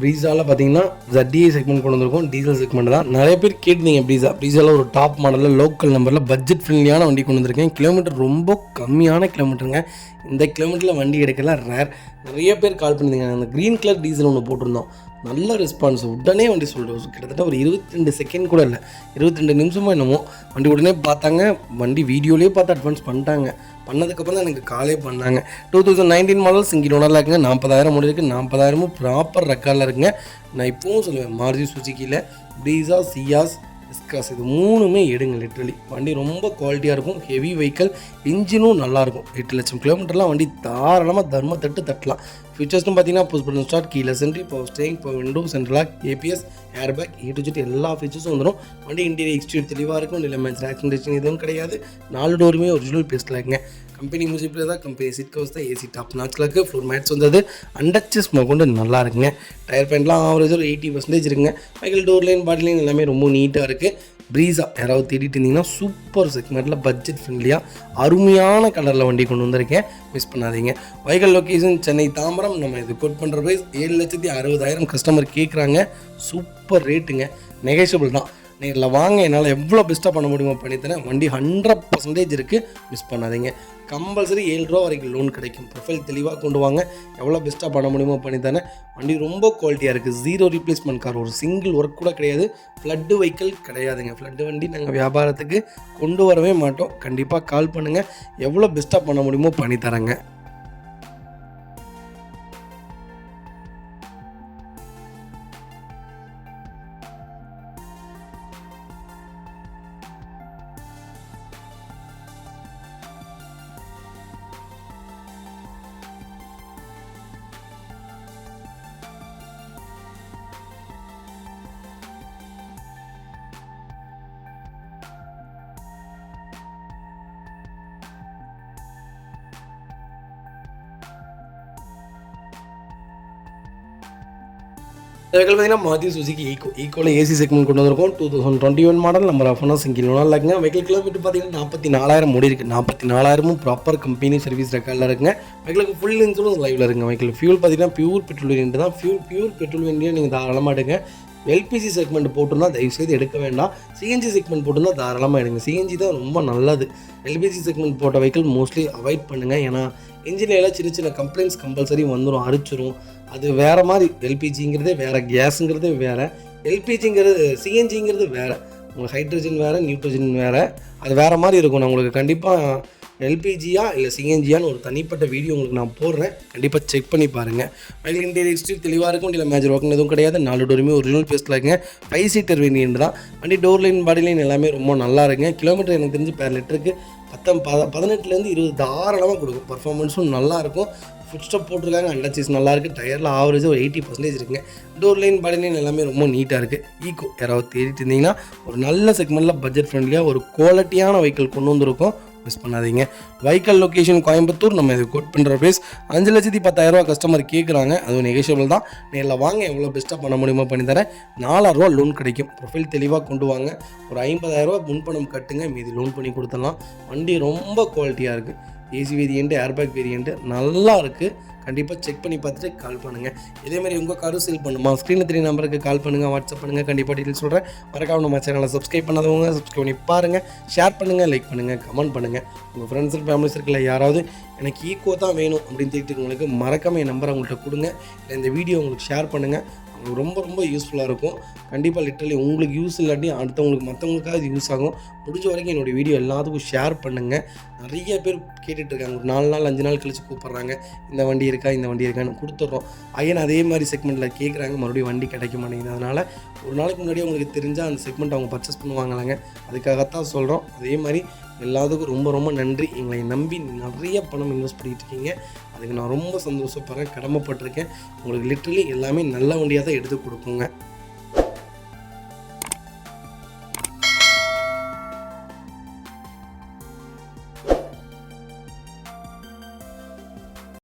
ப்ரீஸாவில் பார்த்தீங்கன்னா ZDI செக்மெண்ட் கொண்டு வந்திருக்கோம். டீசல் செக்மெண்ட் தான். நிறைய பேர் கேட்டிருந்தீங்க. ப்ரீஸாவில் ஒரு டாப் மாடலில் லோக்கல் நம்பரில் பட்ஜெட் ஃப்ரெண்ட்லியான வண்டி கொண்டு வந்திருக்கேன். கிலோமீட்டர் ரொம்ப கம்மியான கிலோமீட்டருங்க. இந்த கிலோமீட்டரில் வண்டி எடுக்கலாம் ரேர். நிறைய பேர் கால் பண்ணியிருந்தீங்க. அந்த க்ரீன் கலர் டீசல் ஒன்று போட்டிருந்தோம். நல்ல ரெஸ்பான்ஸ். உடனே வண்டி சொல்கிறோம். கிட்டத்தட்ட ஒரு 22 செகண்ட் கூட இல்லை, 22 நிமிஷமாக என்னமோ வண்டி உடனே பார்த்தாங்க. வண்டி வீடியோலேயே பார்த்து அட்வான்ஸ் பண்ணிட்டாங்க. பண்ணதுக்கப்புறம் தான் எனக்கு காலே பண்ணாங்க. 2019 மாடல் சிங்கிள் ஓனரில் இருக்குங்க. 40,000 ஓடி இருக்குது. 40,000 ப்ராப்பர் ரெக்கார்டில் இருக்குங்க. நான் இப்போவும் சொல்லுவேன், மாருதி சுசுகியில் ப்ரீஸா, சியாஸ், எஸ்காஸ் இது 3மே எடுங்க. லிட்ரலி வண்டி ரொம்ப குவாலிட்டியாக இருக்கும். ஹெவி வெஹிக்கல், இன்ஜினும் நல்லாயிருக்கும். 8 லட்சம் கிலோமீட்டர்லாம் வண்டி தாராளமாக தர்ம தட்டலாம். ஃபீச்சர்ஸ்னு பார்த்தீங்கன்னா push button start, keyless entry, power steering, power window, central lock, ABS, air bag, A to Z எல்லா ஃபீச்சர்ஸும் வந்துடும். வண்டி இன்டீரியர் எக்ஸ்டீரியர் தெளிவாக இருக்கும். இல்லை மேட்ச் ஆக்சிடென்ட் எதுவும் கிடையாது. 4 டோருமே ஒரிஜினல் பேஸ்ட்டில் இருக்குங்க. கம்பெனி மியூசிக் பிளேயர் தான், கம்பெனி சீட் கவர்ஸ் தான், ஏசி டாப் நாட்சில் இருக்குது. ஃப்ளோர் மேட்ஸ் வந்தது, அண்டர்ச்சஸ் கொண்டு நல்லா இருக்குங்க. டயர் பேண்ட்லாம் ஆவரேஜ் ஒரு 80% இருக்குங்க. வெஹிக்கிள் டோர் லைன், பாடி லைன் எல்லாமே ரொம்ப நீட்டாக இருக்குது. ப்ரீஸா யாராவது தேடிட்டு இருந்தீங்கன்னா சூப்பர் செக்மெண்ட்டில் பட்ஜெட் ஃப்ரெண்ட்லியாக அருமையான கலரில் வண்டி கொண்டு வந்திருக்கேன். மிஸ் பண்ணாதீங்க. Vehicle location Chennai Tambaram. நம்ம இது கோட் பண்ணுற ப்ரைஸ் 7,60,000 கஸ்டமர் கேட்குறாங்க. சூப்பர் ரேட்டுங்க, நெகோஷியபிள் தான். நேரில் வாங்க, என்னால் எவ்வளோ பெஸ்ட்டாக பண்ண முடியுமோ பண்ணித்தரேன். வண்டி 100% இருக்குது, மிஸ் பண்ணாதீங்க. கம்பல்சரி 7 ரூபா வரைக்கும் லோன் கிடைக்கும். ப்ரொஃபைல் தெளிவாக கொண்டு வாங்க, எவ்வளோ பெஸ்ட்டாக பண்ண முடியுமோ பண்ணித்தரேன். வண்டி ரொம்ப குவாலிட்டியாக இருக்குது. 0 ரீப்ளேஸ்மெண்ட் கார். ஒரு சிங்கிள் ஒர்க் கூட கிடையாது. ஃப்ளட்டு வெஹிக்கிள் கிடையாதுங்க. ஃப்ளட்டு வண்டி நாங்கள் வியாபாரத்துக்கு கொண்டு வரவே மாட்டோம். கண்டிப்பாக கால் பண்ணுங்கள், எவ்வளோ பெஸ்ட்டாக பண்ண முடியுமோ பண்ணித்தரேங்க. வெஹிக்கிள் பார்த்தீங்கன்னா மாருதி சுசுகி ஈக்கோவில் ஏசி செக்மெண்ட் கொண்டு வந்திருக்கோம். 2021 model. Number of single owner இருக்குங்க. வெஹிக்கிள் கிலோமீட்டர் பார்த்தீங்கன்னா 44,000 ஓடி இருக்குது. 44,000 ப்ராப்பர் கம்பெனி சர்வீஸ் ரெக்கார்டில் இருக்குங்க. வெஹிக்கிளுக்கு ஃபுல் இன்சூரன்ஸ் லைவில் இருக்குங்க. வெஹிக்கிள் ஃபியூல் பார்த்தீங்கன்னா பியூர் பெட்ரோல் வேரியன்ட் தான். பியூர் பெட்ரோல் வேரியன்ட் நீங்கள் தாராளமாக எடுங்க. LPG செக்மெண்ட் போட்டிருந்தா தயவுசெய்து எடுக்க வேண்டாம். CNG செக்மெண்ட் போட்டிருந்தா தாராளமாக எடுங்க. CNG தான் ரொம்ப நல்லது. LPG செக்மெண்ட் போட்ட வெஹிக்கிள் மோஸ்ட்லி அவாய்ட் பண்ணுங்கள். ஏன்னா இன்ஜினில் எல்லாம் சின்ன கம்ப்ளைண்ட்ஸ் கம்பல்சரி வந்துடும், அரிச்சிரும். அது வேறு மாதிரி. LPGங்கிறதே வேறு, கேஸுங்கிறதே வேறு, LPGங்கிறது CNGங்கிறது வேறு. உங்களுக்கு ஹைட்ரஜன் வேறு, நியூட்ரஜன் வேறு, அது வேறு மாதிரி இருக்கும். நான் உங்களுக்கு கண்டிப்பாக LPGயா இல்லை CNGயான்னு ஒரு தனிப்பட்ட வீடியோ உங்களுக்கு நான் போடுறேன். கண்டிப்பாக செக் பண்ணி பாருங்கள். வெஹிக்கிள் இன்டீரியர் எக்ஸ்டீரியர் தெளிவாக இருக்கும். இல்லை மேஜர் ஒர்க் எதுவும் கிடையாது. 4 டோருமே ஒரிஜினல் பேஸ்ட்டில் இருக்குங்க. 5 சீட்டர் வேரியன்ட் தான். வண்டி டோர் லைன், பாடி லைன் எல்லாமே ரொம்ப நல்லா இருக்குங்க. கிலோமீட்டர் எனக்கு தெரிஞ்சு பேர் லிட்டருக்கு 18லேருந்து 20 தாராளமாக கொடுக்கும். பர்ஃபார்மன்ஸும் நல்லாயிருக்கும். ஃபுட் ஸ்டெப் போட்டிருக்காங்க, அண்டர் சீஸ் நல்லாயிருக்கு, டயரில் ஆவரேஜாக ஒரு 80% இருக்குங்க. டோர் லைன் பாடி லைன் எல்லாமே ரொம்ப நீட்டாக இருக்குது. ஈக்கோ யாராவது தேடிட்டு இருந்தீங்கன்னா ஒரு நல்ல செக்மெண்ட்டில் பட்ஜெட் ஃப்ரெண்ட்லியாக ஒரு குவாலிட்டியான வெஹிக்கிள் கொண்டு வந்திருக்கோம், மிஸ் பண்ணாதீங்க. வெஹிக்கல் லொக்கேஷன் கோயம்புத்தூர், நம்ம இது கோட் பண்ணுற ப்ரைஸ் 5,10,000 கஸ்டமர் கேட்குறாங்க, அதுவும் நெகோஷியபிள் தான். நேரில் வாங்க, எவ்வளோ பெஸ்ட்டாக பண்ண முடியுமோ பண்ணி தரேன். 4,000 லோன் கிடைக்கும். ப்ரொஃபைல் தெளிவாக கொண்டு வாங்க, ஒரு 50,000 முன்பணம் கட்டுங்க, மீதி லோன் பண்ணி கொடுத்துடலாம். வண்டி ரொம்ப குவாலிட்டியாக இருக்குது. ஏசி வேரியண்ட்டு, ஏர்பேக் வேரியண்ட்டு நல்லா இருக்குது. கண்டிப்பாக செக் பண்ணி பார்த்துட்டு கால் பண்ணுங்கள். இதேமாதிரி உங்கள் காரும் சேல் பண்ணுமா, ஸ்க்ரீனில் 3 நம்பருக்கு கால் பண்ணுங்கள், வாட்ஸ்அப் பண்ணுங்கள். கண்டிப்பாக டீட்டெயில் சொல்கிறேன். மறக்காம நம்ம சேனலை சப்ஸ்கிரைப் பண்ணாதவங்க சப்ஸ்கிரைப் பண்ணி பாருங்கள், ஷேர் பண்ணுங்கள், லைக் பண்ணுங்கள், கமெண்ட் பண்ணுங்கள். உங்கள் ஃப்ரெண்ட்ஸ் அண்ட் ஃபேமிலிஸ் இருக்கல யாராவது எனக்கு ஈக்கோ தான் வேணும் அப்படின்னு தேடிட்டு மறக்காம என் நம்பரை அவங்கள்ட்ட கொடுங்க, இல்லை இந்த வீடியோ உங்களுக்கு ஷேர் பண்ணுங்கள். உங்களுக்கு ரொம்ப ரொம்ப யூஸ்ஃபுல்லாக இருக்கும். கண்டிப்பாக லிட்டரலி உங்களுக்கு யூஸ் இல்லாட்டி அடுத்தவங்களுக்கு மற்றவங்களுக்காக இது யூஸ் ஆகும். முடிஞ்ச வரைக்கும் என்னுடைய வீடியோ எல்லாத்துக்கும் ஷேர் பண்ணுங்கள். நிறைய பேர் கேட்டுட்ருக்காங்க, ஒரு 4 நாள் 5 நாள் கழித்து கூப்பிட்றாங்க, இந்த வண்டி இருக்கா இந்த வண்டி இருக்கான்னு கொடுத்துட்றோம். ஐயன் அதே மாதிரி செக்மெண்ட்டில் கேட்குறாங்க, மறுபடியும் வண்டி கிடைக்க மாட்டேங்குது. அதனால் ஒரு நாளைக்கு முன்னாடியே உங்களுக்கு தெரிஞ்சால் அந்த செக்மெண்ட் அவங்க பர்ச்சேஸ் பண்ணுவாங்களாங்க, அதுக்காகத்தான் சொல்கிறோம். அதே மாதிரி எல்லாத்துக்கும் ரொம்ப ரொம்ப நன்றி. எங்களை நம்பி நிறைய பணம் இன்வெஸ்ட் பண்ணிகிட்டு இருக்கீங்க, அதுக்கு நான் ரொம்ப சந்தோஷப்படுறேன், கடமைப்பட்டிருக்கேன். உங்களுக்கு லிட்டரலி எல்லாமே நல்ல வண்டியாக தான் எடுத்து கொடுக்குங்க.